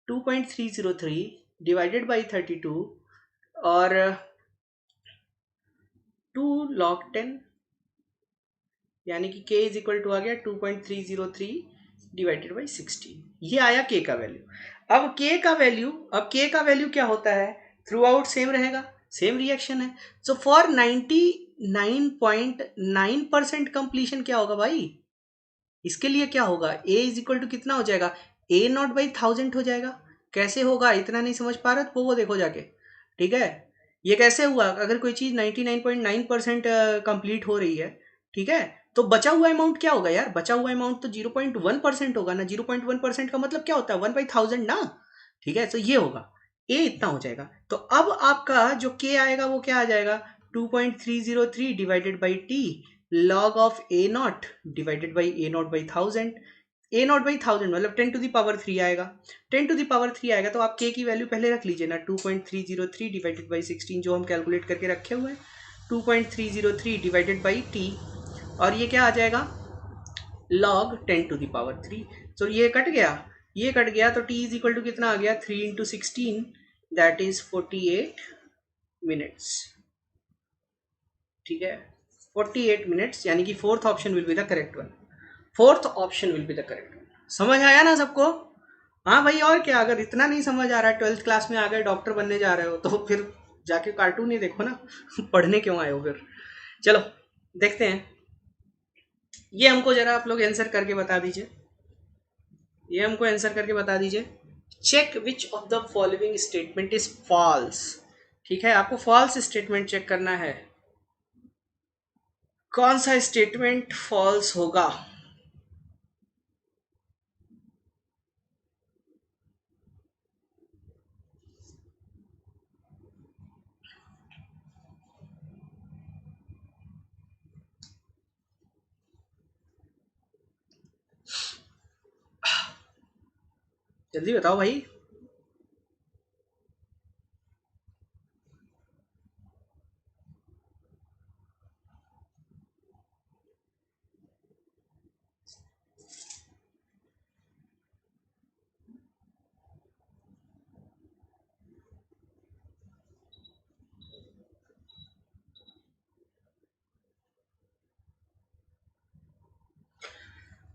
2.303 डिवाइडेड बाई 32 और 2 log 10 यानी कि k इज इक्वल टू आ गया 2.303 डिवाइडेड बाई 16। ये आया k का वैल्यू। अब k का वैल्यू क्या होता है थ्रू आउट सेम रहेगा, सेम रिएक्शन है। सो फॉर 99.9% कंप्लीशन क्या होगा भाई, इसके लिए क्या होगा a इज इक्वल टू कितना हो जाएगा a नॉट बाई 1000 हो जाएगा। कैसे होगा इतना नहीं समझ पा रहे तो वो देखो जाके, ठीक है। ये कैसे हुआ, अगर कोई चीज 99.9% कंप्लीट हो रही है, ठीक है, तो बचा हुआ अमाउंट क्या होगा यार, बचा हुआ अमाउंट तो 0.1% होगा ना। 0.1% का मतलब क्या होता है 1/1000 ना, ठीक है। तो ये होगा a इतना हो जाएगा। तो अब आपका जो k आएगा वो क्या आ जाएगा 2.303 divided by t log of a not divided by a not by 1000। a not by 1000 मतलब 10 टू द पावर 3 आएगा। 10 टू द पावर 3 आएगा तो आप k की वैल्यू पहले रख लीजिए ना 2.303 डिवाइडेड बाई 16 जो हम कैलकुलेट करके रखे हुए हैं 2.303 डिवाइडेड बाई t और ये क्या आ जाएगा log 10 टू द पावर 3। तो ये कट गया तो t इज इक्वल टू कितना आ गया 3 इंटू 16 दैट इज 48 मिनट्स, ठीक है 48 मिनट्स यानी कि fourth option will be the correct one. Fourth option will be the correct one. समझ आया ना सबको, हाँ भाई और क्या, अगर इतना नहीं समझ आ रहा है 12th क्लास में आ गए डॉक्टर बनने जा रहे हो तो फिर जाके कार्टून ही देखो ना पढ़ने क्यों आए हो फिर। चलो देखते हैं, ये हमको जरा आप लोग आंसर करके बता दीजिए, ये हमको आंसर करके बता दीजिए। Check which of the following statement is false, ठीक है, आपको फॉल्स स्टेटमेंट चेक करना है, कौन सा स्टेटमेंट फॉल्स होगा। जल्दी बताओ भाई।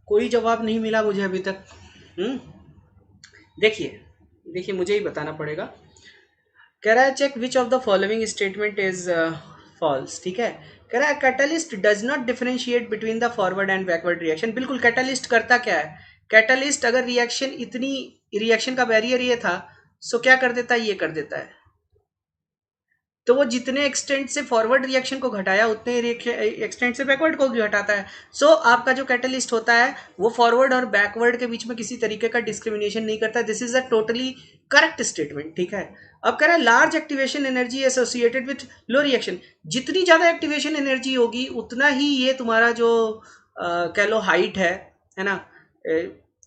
कोई जवाब नहीं मिला मुझे अभी तक। देखिए देखिए मुझे ही बताना पड़ेगा। कह रहा है check which of the following statement is false, ठीक है। कह रहा है catalyst does not differentiate between the forward and backward reaction. बिल्कुल, कैटलिस्ट करता क्या है, कैटलिस्ट अगर रिएक्शन का बैरियर ये था सो क्या कर देता है, ये कर देता है, तो वो जितने एक्सटेंट से फॉरवर्ड रिएक्शन को घटाया उतने एक्सटेंट से बैकवर्ड को भी घटाता है। सो आपका जो कैटलिस्ट होता है वो फॉरवर्ड और बैकवर्ड के बीच में किसी तरीके का डिस्क्रिमिनेशन नहीं करता। This is a totally correct statement, ठीक है। अब कह रहा है large activation energy associated with low reaction. जितनी ज्यादा एक्टिवेशन एनर्जी होगी उतना ही ये तुम्हारा जो कह लो हाइट है ना,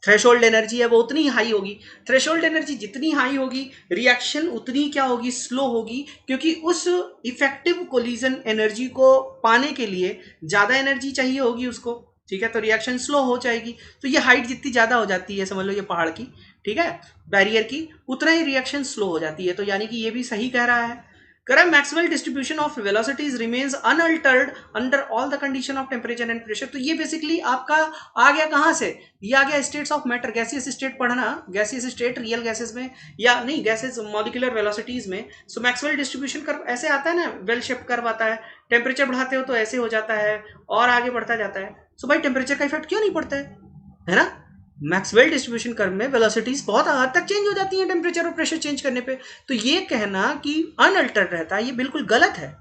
थ्रेशोल्ड एनर्जी है वो उतनी हाई होगी। थ्रेशोल्ड एनर्जी जितनी हाई होगी रिएक्शन उतनी क्या होगी, स्लो होगी, क्योंकि उस इफेक्टिव कोलिजन एनर्जी को पाने के लिए ज़्यादा एनर्जी चाहिए होगी उसको, ठीक है, तो रिएक्शन स्लो हो जाएगी। तो ये हाइट जितनी ज़्यादा हो जाती है, समझ लो ये पहाड़ की, ठीक है, बैरियर की, उतना ही रिएक्शन स्लो हो जाती है। तो यानी कि ये भी सही कह रहा है। Correct, maximal distribution of velocities remains unaltered under all the condition of temperature and pressure. तो ये बेसिकली आपका आ गया कहाँ से, ये आ गया states of matter. Gaseous state पढ़ना, गैसियस स्टेट रियल गैसेस में या नहीं, गैसेस मॉलिक्यूलर वेलोसिटीज में। सो मैक्सिमल डिस्ट्रीब्यूशन कर्व ऐसे आता है ना, वेल शेप कर्व आता है। टेम्परेचर बढ़ाते हो तो ऐसे हो जाता है और आगे बढ़ता जाता है। सो भाई टेम्परेचर का इफेक्ट क्यों नहीं पड़ता है ना। मैक्सवेल डिस्ट्रीब्यूशन कर्व में वेलोसिटीज बहुत हद तक चेंज हो जाती हैं टेम्परेचर और प्रेशर चेंज करने पे। तो ये कहना कि अनअल्टर्ड रहता है ये बिल्कुल गलत है,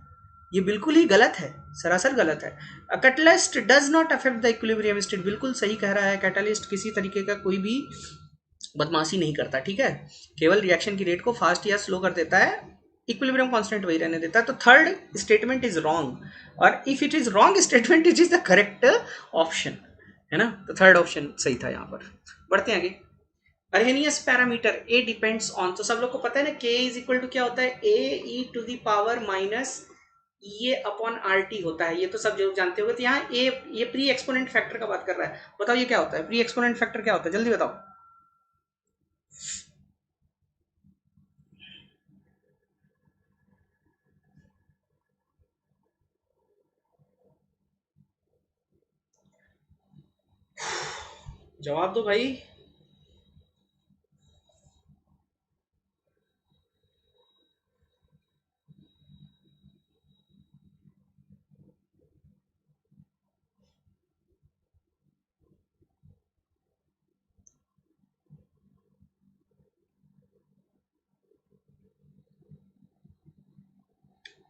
ये बिल्कुल ही गलत है, सरासर गलत है। Catalyst does not affect the equilibrium state, बिल्कुल सही कह रहा है। कैटलिस्ट किसी तरीके का कोई भी बदमाशी नहीं करता, ठीक है, केवल रिएक्शन की रेट को फास्ट या स्लो कर देता है इक्विलिब्रियम कांस्टेंट वही रहने देता है। तो थर्ड स्टेटमेंट इज रॉन्ग, और if it is wrong statement it is the correct option, है ना। तो थर्ड ऑप्शन सही था यहाँ पर। बढ़ते हैं आगे। अर्हेनियस पैरामीटर ए डिपेंड्स ऑन, तो सब लोग को पता है ना के इज इक्वल टू क्या होता है, ए E to the power minus ये अपॉन आर टी होता है, ये तो सब जरूर जानते होंगे। तो यहाँ ए, ये प्री एक्सपोनेंट फैक्टर का बात कर रहा है। बताओ ये क्या होता है, प्री एक्सपोनेंट फैक्टर क्या होता है, जल्दी बताओ। जवाब दो भाई।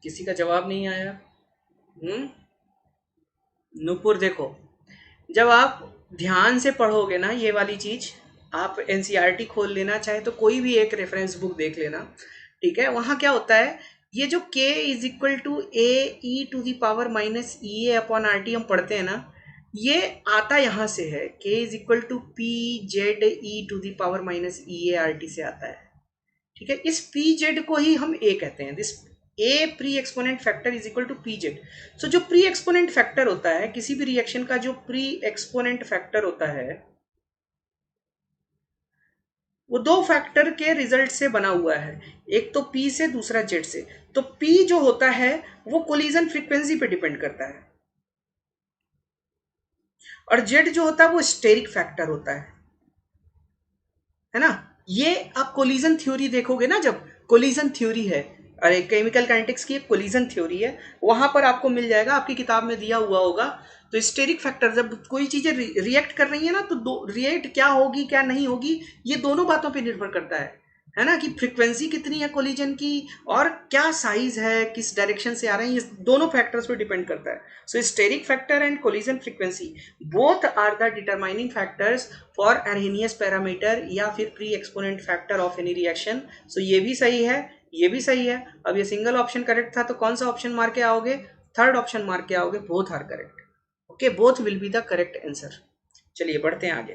किसी का जवाब नहीं आया। हम्म। नूपुर देखो, जब आप ध्यान से पढ़ोगे ना ये वाली चीज, आप एनसीईआरटी खोल लेना, चाहे तो कोई भी एक रेफरेंस बुक देख लेना, ठीक है। वहां क्या होता है, ये जो k is equal to A E to the power minus E A upon R T हम पढ़ते हैं ना, ये आता यहां से है, k is equal to P Z E to the power minus E A R T से आता है, ठीक है। इस पी जेड को ही हम ए कहते हैं, this A pre exponential factor is equal to P z. So जो प्री एक्सपोनेंट फैक्टर होता है किसी भी रिएक्शन का, जो प्री एक्सपोनेंट फैक्टर होता है वो दो फैक्टर के रिजल्ट से बना हुआ है, एक तो पी से दूसरा जेड से। तो पी जो होता है वो कोलिजन फ्रीक्वेंसी पे डिपेंड करता है, और जेड जो होता है वो स्टेरिक फैक्टर होता है ना। ये आप कोलिजन थ्योरी देखोगे ना, जब कोलिजन थ्योरी है, अरे केमिकल काइनेटिक्स की एक कोलिजन थ्योरी है, वहां पर आपको मिल जाएगा, आपकी किताब में दिया हुआ होगा। तो स्टेरिक फैक्टर, जब कोई चीजें रिएक्ट कर रही है ना, तो दो रिएक्ट क्या होगी क्या नहीं होगी, ये दोनों बातों पे निर्भर करता है ना, कि फ्रीक्वेंसी कितनी है कोलिजन की, और क्या साइज है, किस डायरेक्शन से आ रहे हैं, ये दोनों फैक्टर्स पे डिपेंड करता है। So steric factor and collision frequency both are the determining factors for Arrhenius parameter या फिर pre exponential factor of any reaction. So ये भी सही है, ये भी सही है। अब ये सिंगल ऑप्शन करेक्ट था, तो कौन सा ऑप्शन मार के आओगे, थर्ड ऑप्शन मार के आओगे, both are correct. Okay, both will be the correct answer. चलिए बढ़ते हैं आगे।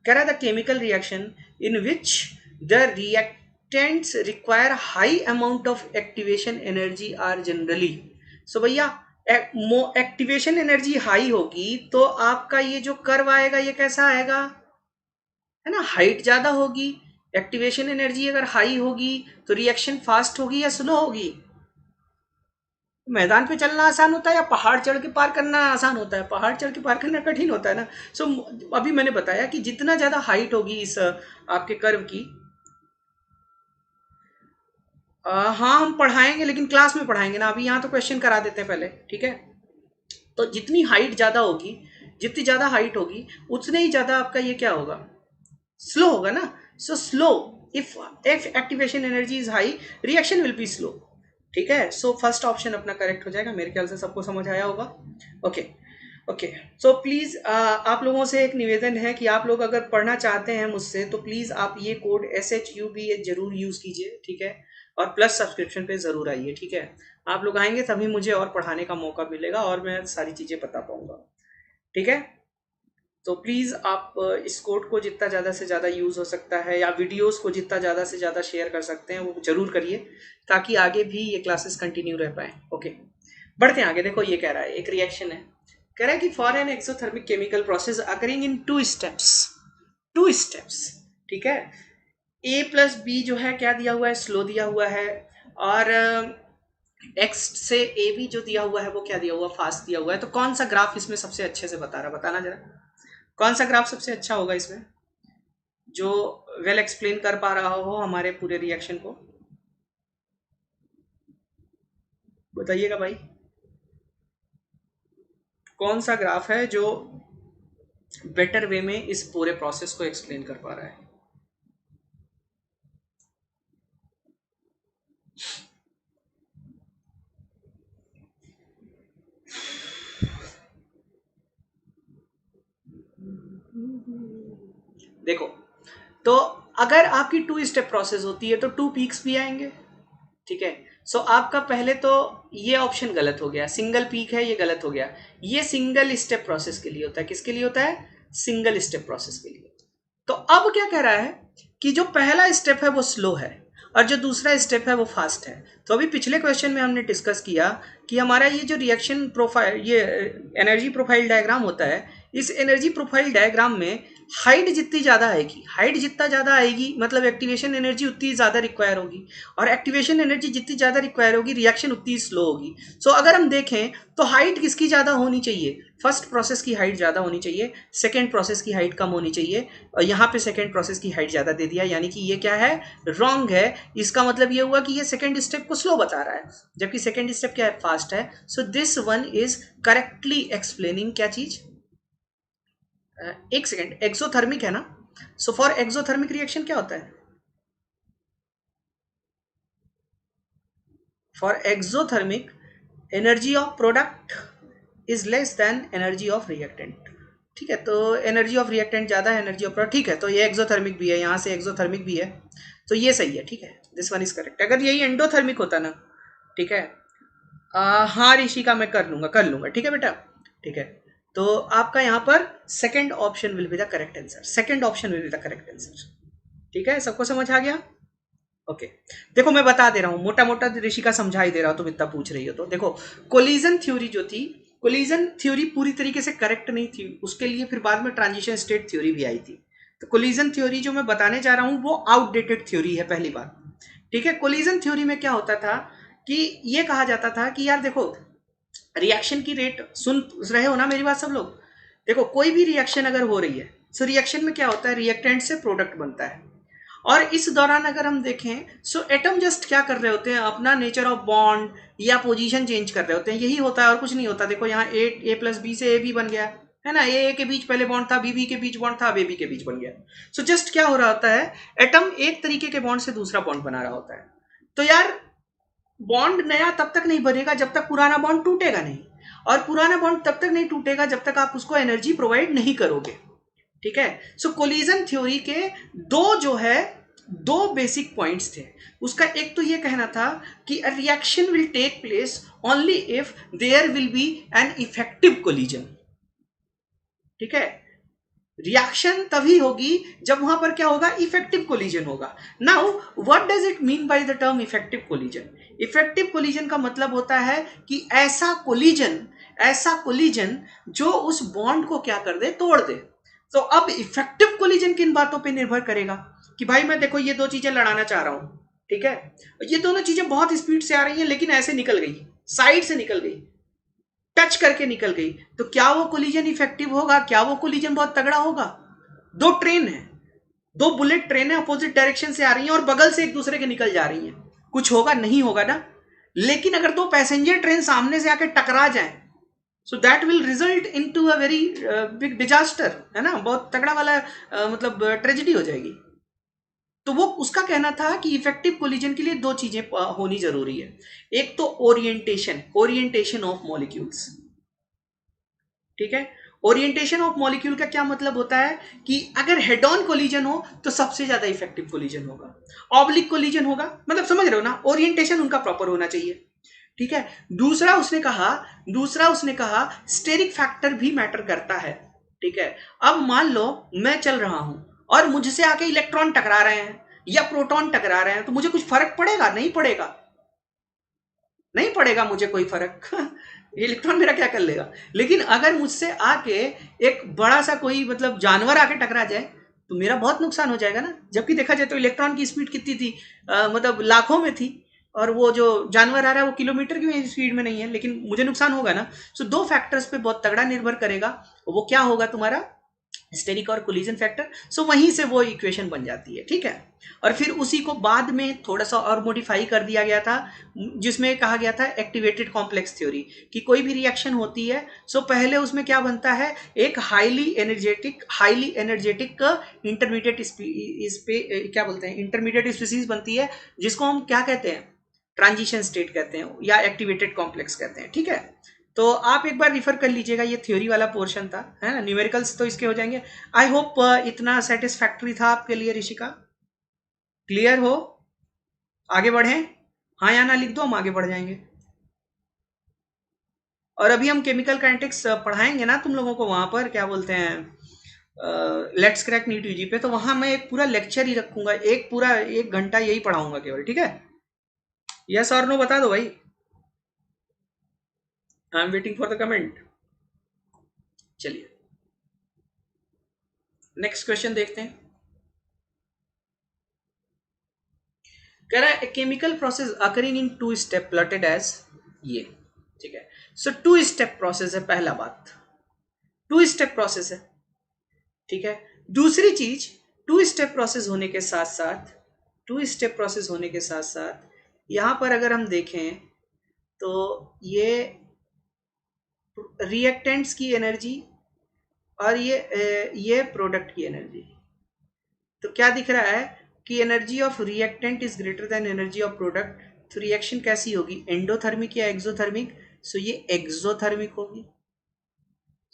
कह रहा था chemical reaction in which the reactants require high amount of activation energy are generally. So भैया एक्टिवेशन एनर्जी हाई होगी तो आपका ये जो कर्व आएगा ये कैसा आएगा, है ना, हाइट ज्यादा होगी। एक्टिवेशन एनर्जी अगर हाई होगी तो रिएक्शन फास्ट होगी या स्लो होगी। मैदान पे चलना आसान होता है या पहाड़ चढ़ के पार करना आसान होता है, पहाड़ चढ़ के पार करना कठिन होता है ना। सो अभी मैंने बताया कि जितना ज्यादा हाइट होगी इस आपके कर्व की, हाँ हम पढ़ाएंगे लेकिन क्लास में पढ़ाएंगे ना, अभी यहाँ तो क्वेश्चन करा देते हैं पहले, ठीक है। तो जितनी हाइट ज्यादा होगी, जितनी ज्यादा हाइट होगी उतने ही ज्यादा आपका ये क्या होगा, स्लो होगा ना। So slow, if if activation energy is high reaction will be slow, ठीक है। सो फर्स्ट ऑप्शन अपना करेक्ट हो जाएगा, मेरे ख्याल से सबको समझ आया होगा। Okay okay. सो प्लीज आप लोगों से एक निवेदन है कि आप लोग अगर पढ़ना चाहते हैं मुझसे तो प्लीज आप ये कोड SHUB जरूर यूज कीजिए, ठीक है। और प्लस सब्सक्रिप्शन पे जरूर आइए, ठीक है। आप लोग आएंगे तभी मुझे और पढ़ाने का मौका मिलेगा और मैं सारी चीजें बता पाऊंगा, ठीक है। तो प्लीज़ आप इस कोड को जितना ज़्यादा से ज़्यादा यूज़ हो सकता है, या वीडियोस को जितना ज़्यादा से ज़्यादा शेयर कर सकते हैं वो ज़रूर करिए, ताकि आगे भी ये क्लासेस कंटिन्यू रह पाए। ओके, बढ़ते हैं आगे। देखो ये कह रहा है, एक रिएक्शन है, कह रहा है कि for an exothermic chemical process occurring in two steps, ठीक है। ए प्लस बी जो है क्या दिया हुआ है, स्लो दिया हुआ है, और एक्स से ए बी जो दिया हुआ है वो क्या दिया हुआ, फास्ट दिया हुआ है। तो कौन सा ग्राफ इसमें सबसे अच्छे से बता रहा है, बताना जरा, कौन सा ग्राफ सबसे अच्छा होगा इसमें, जो वेल एक्सप्लेन कर पा रहा हो हमारे पूरे रिएक्शन को, बताइएगा भाई। कौन सा ग्राफ है जो बेटर वे में इस पूरे प्रोसेस को एक्सप्लेन कर पा रहा है। देखो, तो अगर आपकी टू स्टेप प्रोसेस होती है तो टू पीक्स भी आएंगे, ठीक है। सो आपका पहले तो ये ऑप्शन गलत हो गया, सिंगल पीक है, ये गलत हो गया। ये सिंगल स्टेप प्रोसेस के लिए होता है। किसके लिए होता है? सिंगल स्टेप प्रोसेस के लिए। तो अब क्या कह रहा है कि जो पहला स्टेप है वो स्लो है और जो दूसरा स्टेप है वो फास्ट है। तो अभी पिछले क्वेश्चन में हमने डिस्कस किया कि हमारा ये जो रिएक्शन प्रोफाइल, ये एनर्जी प्रोफाइल डायग्राम होता है, इस एनर्जी प्रोफाइल डायग्राम में हाइट जितनी ज़्यादा आएगी, हाइट जितना ज़्यादा आएगी मतलब एक्टिवेशन एनर्जी उतनी ज़्यादा रिक्वायर होगी, और एक्टिवेशन एनर्जी जितनी ज़्यादा रिक्वायर होगी रिएक्शन उतनी स्लो होगी। सो अगर हम देखें तो हाइट किसकी ज़्यादा होनी चाहिए? फर्स्ट प्रोसेस की हाइट ज़्यादा होनी चाहिए, सेकेंड प्रोसेस की हाइट कम होनी चाहिए। और यहाँ पे सेकेंड प्रोसेस की हाइट ज़्यादा दे दिया, यानी कि ये क्या है? रॉन्ग है। इसका मतलब ये हुआ कि ये सेकेंड स्टेप को स्लो बता रहा है, जबकि सेकेंड स्टेप क्या है? फास्ट है। So this one is correctly explaining क्या चीज? एक सेकेंड, एक्सोथर्मिक है ना? सो फॉर एक्सोथर्मिक रिएक्शन क्या होता है? For exothermic energy of product is less than energy of reactant. ठीक है, तो एनर्जी ऑफ रिएक्टेंट ज्यादा है एनर्जी ऑफ प्रोडक्ट। ठीक है, तो ये एक्सोथर्मिक भी है, यहाँ से एक्सोथर्मिक भी है, तो ये सही है। ठीक है, दिस वन इज करेक्ट। अगर यही एंडोथर्मिक होता ना, ठीक है, हाँ ऋषि का मैं कर लूंगा। ठीक है बेटा, ठीक है। तो आपका यहाँ पर second option will be the correct answer, second option will be the correct answer. ठीक है, सबको समझ आ गया? ओके। देखो मैं बता दे रहा हूँ, मोटा मोटा ऋषि का समझा ही दे रहा हूँ, तुम इतना पूछ रही हो तो। देखो कोलिजन थ्योरी जो थी, कोलिजन थ्योरी पूरी तरीके से करेक्ट नहीं थी, उसके लिए फिर बाद में ट्रांजिशन स्टेट थ्योरी भी आई थी। तो कोलिजन थ्योरी जो मैं बताने जा रहा हूँ वो आउटडेटेड थ्योरी है, पहली बात। ठीक है, कोलिजन थ्योरी में क्या होता था कि ये कहा जाता था कि यार देखो, रिएक्शन की रेट, सुन रहे हो ना मेरी बात सब लोग? देखो कोई भी रिएक्शन अगर हो रही है, सो रिएक्शन में क्या होता है? रिएक्टेंट से प्रोडक्ट बनता है, और इस दौरान अगर हम देखें सो एटम जस्ट क्या कर रहे होते हैं? अपना नेचर ऑफ बॉन्ड या पोजीशन चेंज कर रहे होते हैं, यही होता है और कुछ नहीं होता। देखो यहाँ ए प्लस बी से ए बी बन गया है ना, ए के बीच पहले बॉन्ड था, बी बी के बीच बॉन्ड था, अब ए बी के बीच बन गया। सो जस्ट क्या हो रहा होता है? एटम एक तरीके के बॉन्ड से दूसरा बॉन्ड बना रहा होता है। तो यार बॉन्ड नया तब तक नहीं बनेगा जब तक पुराना बॉन्ड टूटेगा नहीं, और पुराना बॉन्ड तब तक नहीं टूटेगा जब तक आप उसको एनर्जी प्रोवाइड नहीं करोगे। ठीक है, सो कोलिजन थ्योरी के दो जो है, दो बेसिक पॉइंट्स थे। उसका एक तो ये कहना था कि a reaction will take place only if there will be an effective collision. ठीक है, रिएक्शन तभी होगी जब वहां पर क्या होगा? इफेक्टिव कोलिजन होगा। Now what does it mean by the term effective collision? Effective collision का मतलब होता है कि ऐसा कोलिजन, ऐसा कोलिजन जो उस बॉन्ड को क्या कर दे? तोड़ दे। तो अब इफेक्टिव कोलिजन किन बातों पे निर्भर करेगा कि भाई मैं देखो ये दो चीजें लड़ाना चाह रहा हूं, ठीक है, ये दोनों चीजें बहुत स्पीड से आ रही हैं लेकिन ऐसे निकल गई, साइड से निकल गई, टच करके निकल गई, तो क्या वो कोलिजन इफेक्टिव होगा? क्या वो कोलिजन बहुत तगड़ा होगा? दो ट्रेन है, दो बुलेट ट्रेन है, अपोजिट डायरेक्शन से आ रही हैं और बगल से एक दूसरे के निकल जा रही हैं, कुछ होगा? नहीं होगा ना। लेकिन अगर दो पैसेंजर ट्रेन सामने से आके टकरा जाए, so that will result into a very big disaster, है ना, बहुत तगड़ा वाला मतलब ट्रेजेडी हो जाएगी। तो वो उसका कहना था कि इफेक्टिव कोलिजन के लिए दो चीजें होनी जरूरी है। एक तो ओरिएंटेशन, ओरिएंटेशन ऑफ मॉलिक्यूल्स। ठीक है, ओरिएंटेशन ऑफ मॉलिक्यूल का क्या मतलब होता है कि अगर हेड ऑन कोलिजन हो तो सबसे ज्यादा इफेक्टिव कोलिजन होगा, ऑब्लिक कोलिजन होगा, मतलब समझ रहे हो ना, ओरिएंटेशन उनका प्रॉपर होना चाहिए। ठीक है, दूसरा उसने कहा स्टेरिक फैक्टर भी मैटर करता है। ठीक है, अब मान लो मैं चल रहा हूं और मुझसे आके इलेक्ट्रॉन टकरा रहे हैं या प्रोटॉन टकरा रहे हैं, तो मुझे कुछ फर्क पड़ेगा? नहीं पड़ेगा, नहीं पड़ेगा मुझे कोई फर्क इलेक्ट्रॉन मेरा क्या कर लेगा। लेकिन अगर मुझसे आके एक बड़ा सा कोई मतलब जानवर आके टकरा जाए तो मेरा बहुत नुकसान हो जाएगा ना। जबकि देखा जाए तो इलेक्ट्रॉन की स्पीड कितनी थी? मतलब लाखों में थी, और वो जो जानवर आ रहा है वो किलोमीटर की स्पीड में नहीं है, लेकिन मुझे नुकसान होगा ना। सो दो फैक्टर्स पे बहुत तगड़ा निर्भर करेगा, वो क्या होगा? तुम्हारा स्टेरिक और कोलिजन फैक्टर। सो वहीं से वो इक्वेशन बन जाती है। ठीक है, और फिर उसी को बाद में थोड़ा सा और मॉडिफाई कर दिया गया था, जिसमें कहा गया था एक्टिवेटेड कॉम्प्लेक्स थ्योरी, कि कोई भी रिएक्शन होती है सो पहले उसमें क्या बनता है? एक हाईली एनर्जेटिक इंटरमीडिएट क्या बोलते हैं, इंटरमीडिएट स्पीसीज बनती है, जिसको हम क्या कहते हैं? ट्रांजिशन स्टेट कहते हैं या एक्टिवेटेड कॉम्प्लेक्स कहते हैं। ठीक है, तो आप एक बार रिफर कर लीजिएगा, ये थ्योरी वाला पोर्शन था, है ना, न्यूमेरिकल्स तो इसके हो जाएंगे। आई होप इतना सेटिस्फैक्टरी था आपके लिए ऋषिका, क्लियर हो? आगे बढ़ें? हाँ या ना लिख दो, हम आगे बढ़ जाएंगे। और अभी हम केमिकल काइनेटिक्स पढ़ाएंगे ना तुम लोगों को, वहां पर क्या बोलते हैं, लेट्स क्रैक नीट यूजी पे, तो वहां मैं एक पूरा लेक्चर ही रखूंगा, एक पूरा 1 घंटा यही पढ़ाऊंगा केवल, ठीक है? यस और नो बता दो भाई। I am waiting for the comment. चलिए नेक्स्ट क्वेश्चन देखते हैं। कह रहा है chemical process occurring in 2 step plotted as ये, ठीक है? सो 2 स्टेप प्रोसेस है, पहला बात 2 स्टेप प्रोसेस है, ठीक है? दूसरी चीज, 2 स्टेप प्रोसेस होने के साथ साथ, 2 स्टेप प्रोसेस होने के साथ साथ यहां पर अगर हम देखें तो ये रिएक्टेंट्स की एनर्जी और ये प्रोडक्ट की एनर्जी, तो क्या दिख रहा है कि energy of reactant is greater than energy of product, तो रिएक्शन कैसी होगी, एंडोथर्मिक या एक्सोथर्मिक? सो ये एक्सोथर्मिक होगी।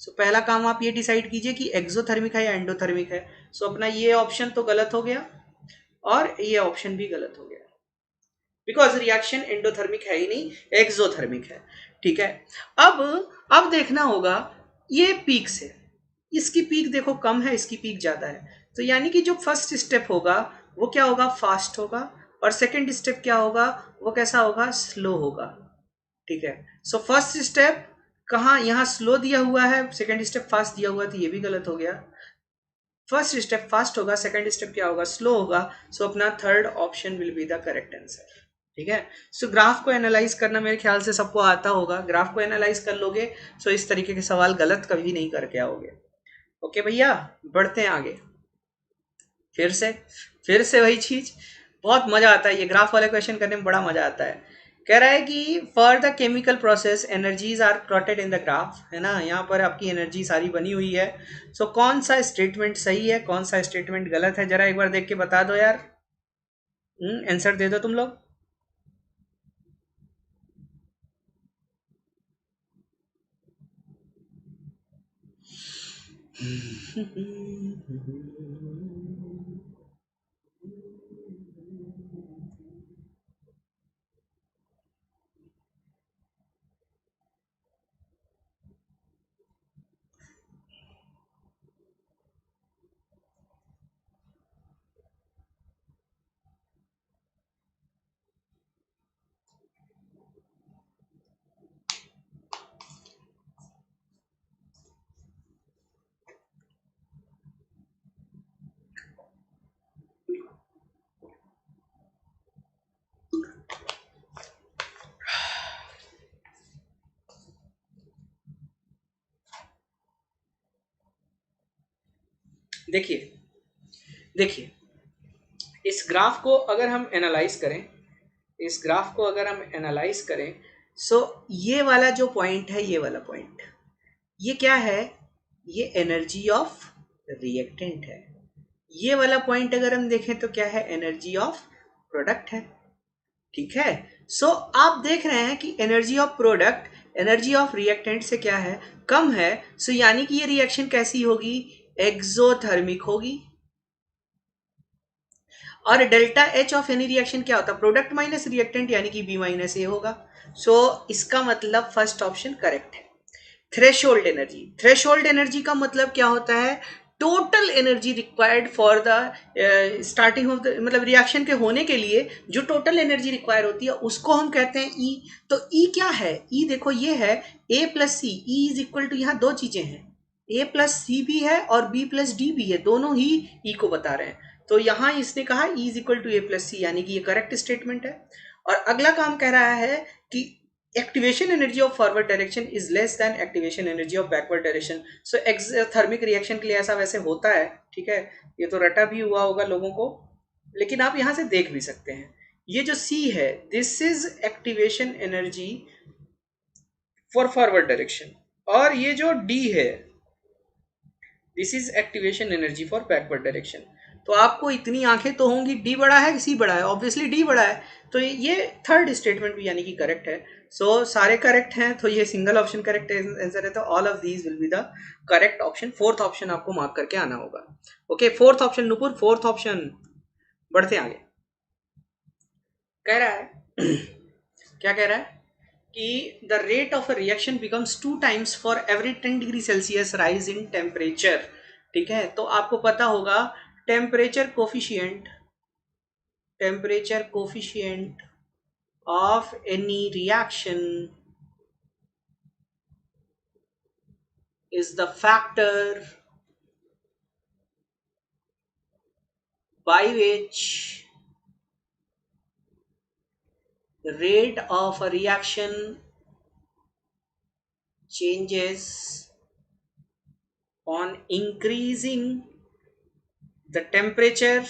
सो पहला काम आप ये डिसाइड कीजिए कि एक्सोथर्मिक है या एंडोथर्मिक है। सो अपना ये ऑप्शन तो गलत हो गया और ये ऑप्शन भी गलत हो गया, बिकॉज रिएक्शन एंडोथर्मिक है ही नहीं, एक्सोथर्मिक है, ठीक है? अब अब देखना होगा, ये पीक से, इसकी पीक देखो कम है, इसकी पीक ज्यादा है, तो यानी कि जो फर्स्ट स्टेप होगा वो क्या होगा, फास्ट होगा, और सेकंड स्टेप क्या होगा, वो कैसा होगा, स्लो होगा, ठीक है? सो फर्स्ट स्टेप कहाँ, यहाँ स्लो दिया हुआ है, सेकंड स्टेप फास्ट दिया हुआ है, तो ये भी गलत हो गया। फर्स्ट स्टेप फास्ट होगा, सेकंड स्टेप क्या होगा, स्लो होगा। सो अपना third option will be the correct answer, ठीक है? सो ग्राफ को एनालाइज करना मेरे ख्याल से सबको आता होगा, ग्राफ को एनालाइज कर लोगे सो इस तरीके के सवाल गलत कभी नहीं करके आओगे। ओके भैया, बढ़ते हैं आगे। फिर से वही चीज, बहुत मजा आता है ये ग्राफ वाले क्वेश्चन करने में, बड़ा मजा आता है। कह रहा है कि for the chemical process energies are plotted in the graph, है ना? यहाँ पर आपकी एनर्जी सारी बनी हुई है। सो कौन सा स्टेटमेंट सही है, कौन सा स्टेटमेंट गलत है, जरा एक बार देख के बता दो यार। आंसर दे दो तुम लोग। देखिए देखिए, इस ग्राफ को अगर हम एनालाइज करें, इस ग्राफ को अगर हम एनालाइज करें, सो ये वाला जो पॉइंट है, ये वाला पॉइंट, ये क्या है, ये एनर्जी ऑफ रिएक्टेंट है। ये वाला पॉइंट अगर हम देखें तो क्या है, एनर्जी ऑफ प्रोडक्ट है, ठीक है? सो आप देख रहे हैं कि energy of product energy of reactant से क्या है, कम है। सो यानी कि ये रिएक्शन कैसी होगी, एक्सोथर्मिक होगी। और delta H of any reaction क्या होता है, प्रोडक्ट माइनस रिएक्टेंट, यानी कि बी माइनस ए होगा। सो इसका मतलब फर्स्ट ऑप्शन करेक्ट है। थ्रेशोल्ड एनर्जी, थ्रेशोल्ड एनर्जी का मतलब क्या होता है, total energy required for the starting of the, मतलब रिएक्शन के होने के लिए जो टोटल एनर्जी रिक्वायर होती है उसको हम कहते हैं ई। तो ई क्या है, ई देखो ये है A plus C, E is equal to, यहाँ दो चीजें हैं, ए प्लस सी भी है और बी प्लस डी भी है, दोनों ही ई को बता रहे हैं। तो यहाँ इसने कहा E is equal to A plus C, यानी कि ये करेक्ट स्टेटमेंट है। और अगला काम कह रहा है कि activation energy of forward direction is less than activation energy of backward direction. So exothermic reaction के लिए ऐसा वैसे होता है, ठीक है? ये तो रटा भी हुआ होगा लोगों को, लेकिन आप यहां से देख भी सकते हैं। ये जो सी है, this is activation energy for forward direction, और ये जो डी है, this is activation energy for backward direction. तो आपको इतनी आंखें तो होंगी, डी बड़ा है कि सी बड़ा है, ऑब्वियसली डी बड़ा है। तो ये थर्ड स्टेटमेंट भी यानी कि करेक्ट है। सो सारे करेक्ट हैं, तो ये सिंगल ऑप्शन करेक्ट आंसर है, तो all of these will be the correct option. Fourth option आपको मार्क करके आना होगा। Okay, fourth option Nupur, fourth option. बढ़ते आगे। कह रहा है क्या कह रहा है कि the rate of a reaction becomes 2 times for every 10 degree Celsius rise in temperature. ठीक है, तो आपको पता होगा temperature coefficient of any reaction is the factor by which the rate of a reaction changes on increasing the temperature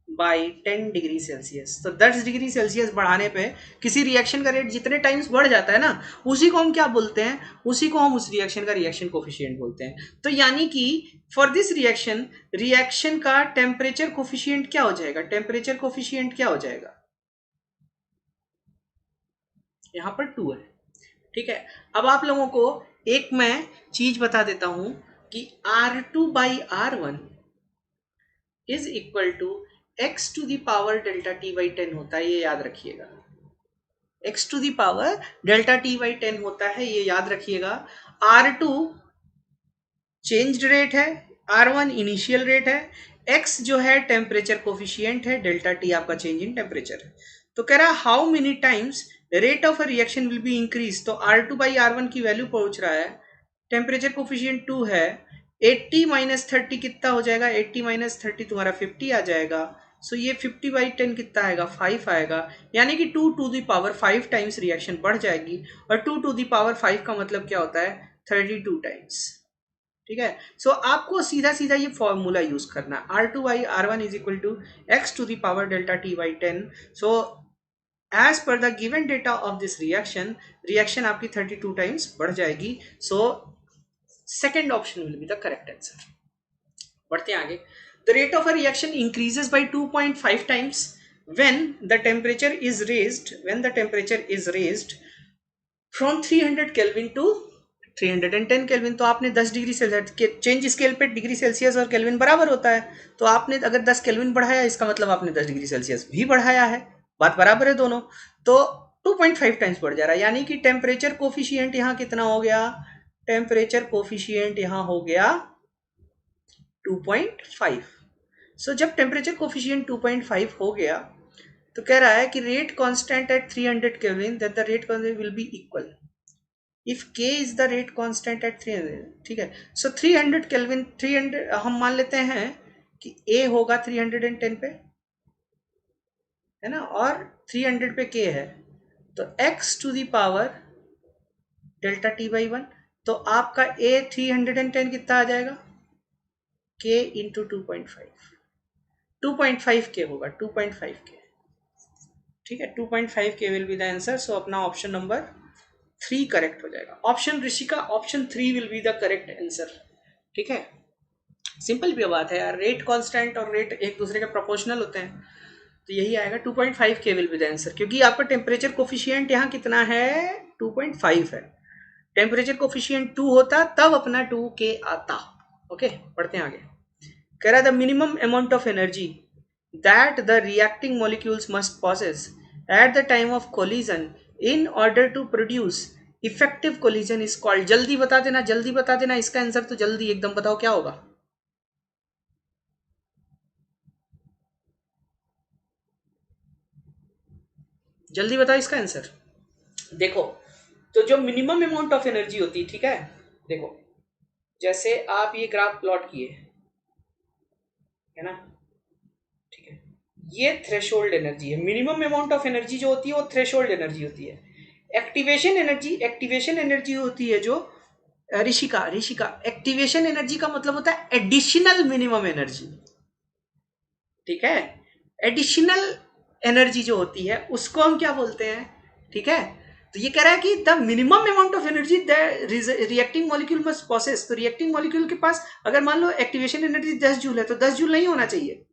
by 10 degree Celsius. तो 10 degree Celsius बढ़ाने पे किसी रिएक्शन का रेट जितने टाइम्स बढ़ जाता है ना, उसी को हम क्या बोलते हैं, उसी को हम उस रिएक्शन का रिएक्शन कोफिशिएंट बोलते हैं। तो यानी कि फॉर दिस रिएक्शन का टेम्परेचर कोफिशिएंट क्या हो जाएगा, टेम्परेचर कोफिशिएंट क्या हो जाएगा, यहां पर 2 है। ठीक है, अब आप लोगों को एक मैं चीज बता देता हूं कि R2/R1 is equal to x to the power delta t by 10 होता है, ये याद रखिएगा। x to the power delta t by 10 होता है, ये याद रखिएगा। R2 चेंज्ड रेट है, R1 इनिशियल रेट है, x जो है टेम्परेचर कोफिशिएंट है, डेल्टा t आपका चेंज इन टेम्परेचर है। तो कह रहा है how many times rate of a reaction will be increase. तो R2/R1 की वैल्यू पहुंच रहा है, टेम्परेचर कोफिशिएंट 2 है, 80 माइनस 30 कितना हो जाएगा, 80 माइनस 30 तुम्हारा 50 आ जाएगा। सो ये 50/10 कितना आएगा, 5 आएगा। यानी कि 2 to the power 5 times reaction बढ़ जाएगी, और 2 टू द पावर 5 का मतलब क्या होता है, 32 टाइम्स। ठीक है, सो आपको सीधा सीधा ये फॉर्मूला यूज करना, R2/R1 is equal to x to the power delta t by 10। So as per the given data of this reaction आपकी 32 टाइम्स बढ़ जाएगी। So second option will be the correct answer. बढ़ते हैं आगे। The rate of a reaction increases by 2.5 times when the temperature is raised from 300 Kelvin to 310 kelvin. तो आपने 10 degree Celsius, change scale पे degree Celsius और kelvin बराबर होता है, तो आपने अगर 10 केल्विन बढ़ाया, इसका मतलब आपने 10 डिग्री सेल्सियस भी बढ़ाया है, बात बराबर है दोनों। तो 2.5 टाइम्स बढ़ जा रहा है, यानी कि टेम्परेचर कोफिशिएंट यहाँ कितना हो गया, टेम्परेचर कोफिशिएंट यहाँ हो गया 2.5। सो जब टेम्परेचर कोफिशिएंट 2.5 हो गया, तो कह रहा है कि rate constant eight 300 kelvin that the rate constant will be equal if k is the rate constant eight 300। ठीक है, सो 300 केल्विन, 300 हम मान लेते हैं कि a होगा 310 पे, है ना, और 300 पे k है, तो x to the power delta t by 1। तो आपका a 310 कितना आ जाएगा, k इंटू 2.5, 2.5 के होगा, 2.5 के। ठीक है, 2.5 के विल बी द आंसर। सो अपना ऑप्शन नंबर 3 करेक्ट हो जाएगा। Option Rishika, option 3 will be the correct answer. ठीक है, सिंपल भी बात है यार, रेट कांस्टेंट और रेट एक दूसरे के प्रोपोर्शनल होते हैं, तो यही आएगा 2.5 के विल बी द आंसर, क्योंकि आपका टेम्परेचर कोफिशिएंट यहाँ कितना है, 2.5 है। टेम्परेचर कोफिशिएंट 2 होता तब अपना 2k आता। ओके, पढ़ते हैं आगे। कह रहा है the minimum amount of energy that the reacting molecules must possess at the time of collision in order to produce effective collision is called। जल्दी बता देना, जल्दी बता देना इसका आंसर, तो जल्दी एकदम बताओ क्या होगा, जल्दी बताओ इसका आंसर। देखो, तो जो मिनिमम अमाउंट ऑफ एनर्जी होती है, ठीक है, देखो जैसे आप ये ग्राफ प्लॉट किए, है ना, ठीक है, ये थ्रेशोल्ड एनर्जी है। मिनिमम अमाउंट ऑफ एनर्जी जो होती है वो थ्रेशोल्ड एनर्जी होती है। एक्टिवेशन एनर्जी होती है जो ऋषिका एक्टिवेशन एनर्जी का मतलब होता है एडिशनल मिनिमम एनर्जी। ठीक है, एडिशनल एनर्जी जो होती है उसको हम क्या बोलते हैं, ठीक है। तो ये कह रहा है कि the minimum amount of energy reacting molecule must possess. तो रिएक्टिंग मॉलिक्यूल के पास अगर मान लो एक्टिवेशन एनर्जी 10 जूल है, तो 10 जूल नहीं होना चाहिए,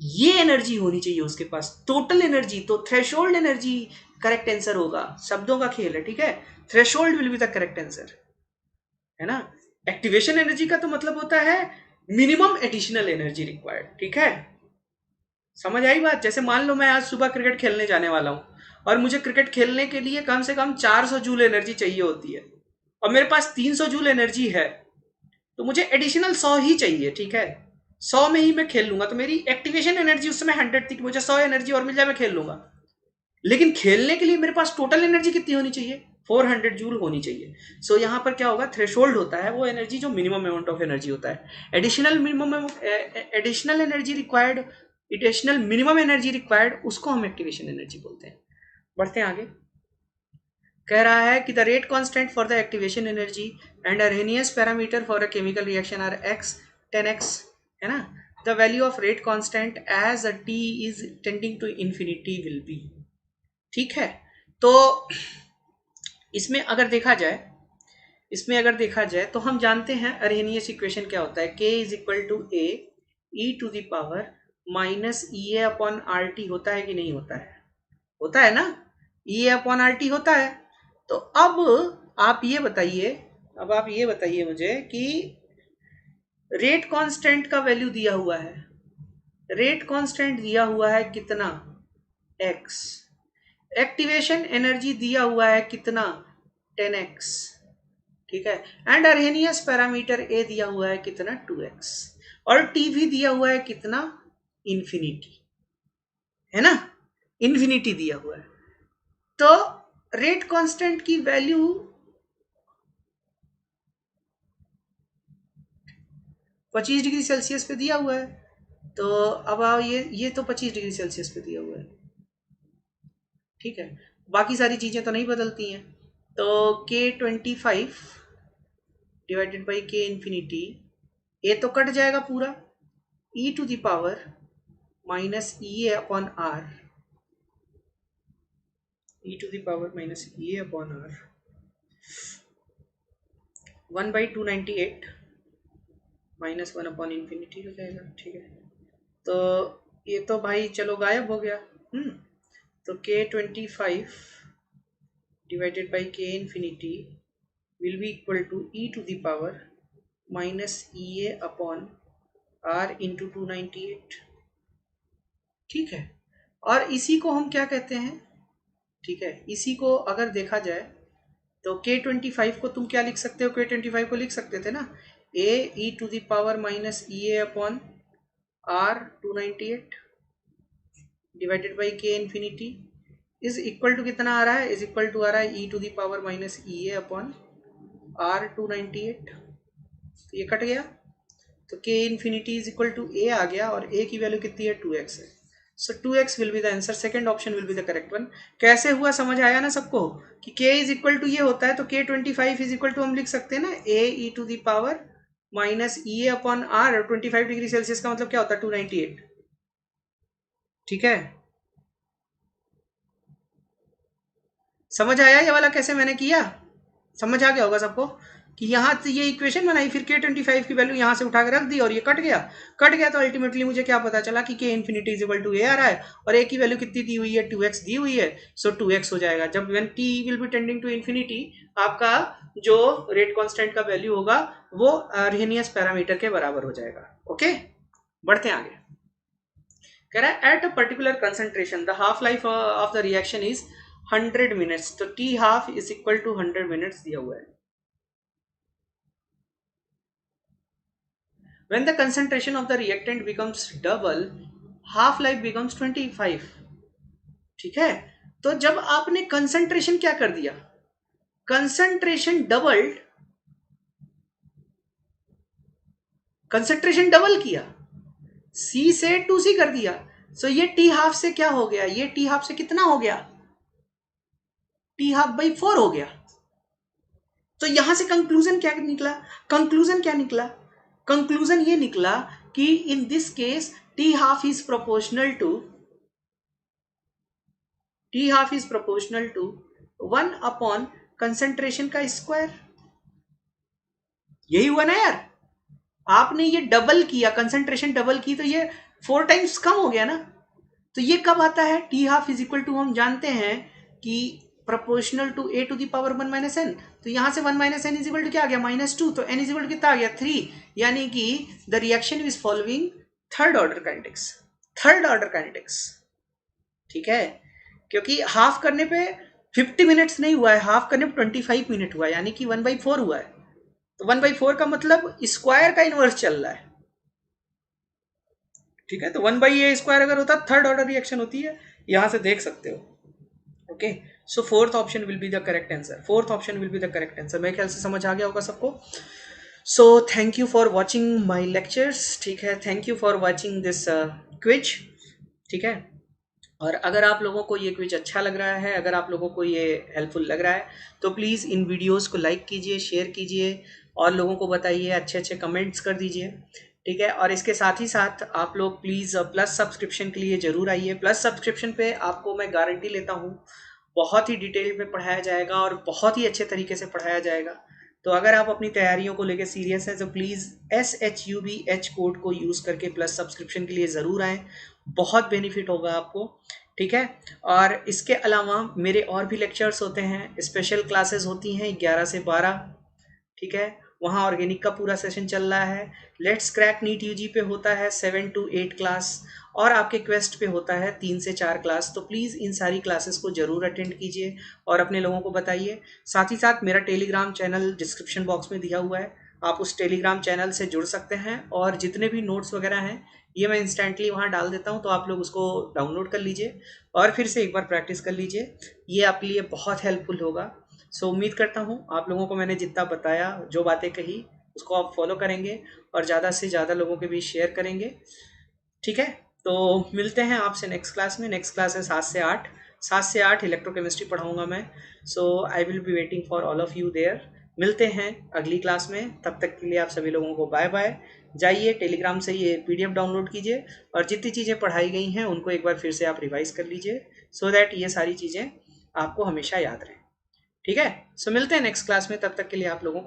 ये एनर्जी होनी चाहिए उसके पास, टोटल एनर्जी। तो थ्रेशोल्ड एनर्जी करेक्ट आंसर होगा, शब्दों का खेल है, ठीक है। Threshold will be the correct answer, है ना। एक्टिवेशन एनर्जी का तो मतलब होता है मिनिमम एडिशनल एनर्जी रिक्वायर्ड, ठीक है। समझ आई बात? जैसे मान लो मैं आज सुबह क्रिकेट खेलने जाने वाला हूँ और मुझे क्रिकेट खेलने के लिए कम से कम 400 जूल एनर्जी चाहिए होती है और मेरे पास 300 जूल एनर्जी है, तो मुझे एडिशनल 100 ही चाहिए, ठीक है? 100 में ही मैं खेल लूंगा, तो मेरी एक्टिवेशन एनर्जी उस समय 100 थी, मुझे 100 एनर्जी और मिल जाए मैं खेल लूंगा। लेकिन खेलने के लिए मेरे पास टोटल एनर्जी कितनी होनी चाहिए? 400 जूल होनी चाहिए। सो यहाँ पर क्या होगा, थ्रेशोल्ड होता है वो एनर्जी जो मिनिमम अमाउंट ऑफ एनर्जी होता है। Additional energy required, additional minimum energy required, उसको हम एक्टिवेशन एनर्जी बोलते हैं। बढ़ते हैं आगे। कह रहा है कि the rate constant for the activation energy and Arrhenius parameter for a chemical reaction are x 10x, है ना? The value of rate constant as a t is tending to infinity will be, ठीक है? तो इसमें अगर देखा जाए, तो हम जानते हैं अर्हेनियस इक्वेशन क्या होता है, k is equal to a e to the power minus E A upon R T, होता है कि नहीं होता है? होता है ना, E A upon R T होता है। तो अब आप ये बताइए मुझे कि रेट कांस्टेंट का वैल्यू दिया हुआ है, रेट कांस्टेंट दिया हुआ है कितना? x। एक्टिवेशन एनर्जी दिया हुआ है कितना? 10x, ठीक है? एंड अर्हेनियस पैरामीटर a दिया हुआ है कितना? 2x, और t भी दिया हुआ है कितना? इंफिनिटी, है ना? इंफिनिटी दिया हुआ है। तो रेट कांस्टेंट की वैल्यू 25 डिग्री सेल्सियस पे दिया हुआ है। तो अब ये तो 25 डिग्री सेल्सियस पे दिया हुआ है, ठीक है? बाकी सारी चीजें तो नहीं बदलती हैं। तो k25 divided by k infinity, A तो कट जाएगा पूरा, e to the power minus E A upon R, e to the power minus E A upon R 1/298 minus 1 upon infinity हो जाएगा, ठीक है? तो ये तो भाई चलो गायब हो गया। तो k25 divided by k infinity will be equal to e to the power minus E A upon R into 298, ठीक है? और इसी को हम क्या कहते हैं, ठीक है? इसी को अगर देखा जाए तो k25 को तुम क्या लिख सकते हो? k25 को लिख सकते थे ना, a e to the power minus E A upon R 298 divided by k infinity is equal to कितना आ रहा है? इज इक्वल टू आ रहा है e to the power minus E A upon R 298। तो ये कट गया, तो k infinity is equal to a आ गया, और a की वैल्यू कितनी है? 2x है। So 2x will be the answer, second option will be the correct one. कैसे हुआ समझ आया ना सबको कि k इज इक्वल टू ये होता है, तो k25 इज इक्वल टू हम लिख सकते हैं ना a e to the power minus E A upon R, 25 degree Celsius का मतलब क्या होता है? 298, ठीक है? समझ आया ये वाला कैसे मैंने किया? समझ आ गया होगा सबको कि यहाँ से ये इक्वेशन बनाई, फिर k25 की वैल्यू यहाँ से उठा के रख दी और ये कट गया। तो अल्टीमेटली मुझे क्या पता चला कि k infinity is equal to a आ रहा है, और a की वैल्यू कितनी दी हुई है? 2x दी हुई है। सो 2x हो जाएगा। जब when t will be tending to infinity, आपका जो रेट कांस्टेंट का वैल्यू होगा वो अर्हेनियस पैरामीटर के बराबर हो जाएगा। ओके, बढ़ते हैं आगे। कह रहा है at a particular concentration the half life of the reaction is 100 minutes. तो t half is equal to 100 minutes दिया हुआ है। When the concentration of the reactant becomes double, half life becomes 25, ठीक है? तो जब आपने कंसंट्रेशन क्या कर दिया, कंसंट्रेशन डबल किया, C से 2C कर दिया। सो ये t हाफ से क्या हो गया? ये t हाफ से कितना हो गया? t हाफ बाई 4 हो गया। तो यहां से कंक्लूजन क्या निकला? कंक्लूजन ये निकला कि in this case t half is proportional to 1 upon concentration का स्क्वायर। यही हुआ ना यार, आपने ये डबल किया, कंसंट्रेशन डबल की, तो ये 4 टाइम्स कम हो गया ना। तो ये कब आता है? t half is equal to, हम जानते हैं कि proportional to a to the power 1 minus n। तो यहां से 1 minus n is equal to क्या आ गया? -2। तो n इज इक्वल टू कितना आ गया? 3। यानी कि the reaction is following third order kinetics. Third order kinetics, ठीक है, क्योंकि हाफ करने पे 50 मिनट्स नहीं हुआ है, हाफ करने पे 25 मिनट हुआ है, यानी कि 1/4 हुआ है। तो 1/4 का मतलब स्क्वायर का इनवर्स चल रहा है, ठीक है। तो 1/a² अगर होता थर्ड ऑर्डर रिएक्शन होती है, यहां से देख सकते हो। Okay, so fourth option will be the correct answer, fourth option will be the correct answer. मेरे ख्याल से समझ आ गया होगा सबको। So thank you for watching my lectures, ठीक है, thank you for watching this quiz, ठीक है। और अगर आप लोगों को ये क्विज अच्छा लग रहा है, अगर आप लोगों को ये हेल्पफुल लग रहा है, तो प्लीज़ इन वीडियोस को लाइक कीजिए, शेयर कीजिए और लोगों को बताइए, अच्छे अच्छे कमेंट्स कर दीजिए, ठीक है। और इसके साथ ही साथ आप लोग प्लीज़ प्लस सब्सक्रिप्शन के लिए ज़रूर आइए। प्लस सब्सक्रिप्शन पे आपको मैं गारंटी लेता हूँ बहुत ही डिटेल में पढ़ाया जाएगा और बहुत ही अच्छे तरीके से पढ़ाया जाएगा। तो अगर आप अपनी तैयारियों को लेकर सीरियस हैं तो प्लीज़ SHUBH कोड को यूज़ करके प्लस सब्सक्रिप्शन के लिए ज़रूर आएँ, बहुत बेनिफिट होगा आपको, ठीक है। और इसके अलावा मेरे और भी लेक्चर्स होते हैं, स्पेशल क्लासेस होती हैं 11 से 12, ठीक है। वहाँ ऑर्गेनिक का पूरा सेशन चल रहा है। लेट्स क्रैक नीट यूजी पे होता है 7 to 8 क्लास, और आपके क्वेस्ट पे होता है 3 से 4 क्लास। तो प्लीज़ इन सारी क्लासेस को ज़रूर अटेंड कीजिए और अपने लोगों को बताइए। साथ ही साथ मेरा टेलीग्राम चैनल डिस्क्रिप्शन बॉक्स में दिया हुआ है, आप उस टेलीग्राम चैनल से जुड़ सकते हैं और जितने भी नोट्स वगैरह हैं ये मैं इंस्टेंटली वहाँ डाल देता हूँ, तो आप लोग उसको डाउनलोड कर लीजिए और फिर से एक बार प्रैक्टिस कर लीजिए, ये आपके लिए बहुत हेल्पफुल होगा। सो उम्मीद करता हूँ आप लोगों को मैंने जितना बताया, जो बातें कही, उसको आप फॉलो करेंगे और ज़्यादा से ज़्यादा लोगों के बीच शेयर करेंगे, ठीक है। तो मिलते हैं आपसे नेक्स्ट क्लास में। नेक्स्ट क्लास है 7 से 8, 7 से 8 इलेक्ट्रोकेमिस्ट्री पढ़ाऊँगा मैं। So I will be waiting for all of you there. मिलते हैं अगली क्लास में, तब तक के लिए आप सभी लोगों को बाय बाय। जाइए टेलीग्राम से ये PDF डाउनलोड कीजिए और जितनी चीज़ें पढ़ाई गई हैं उनको एक बार फिर से आप रिवाइज़ कर लीजिए, सो दैट ये सारी चीज़ें आपको हमेशा याद रहें, ठीक है। सो मिलते हैं नेक्स्ट क्लास में, तब तक के लिए आप लोगों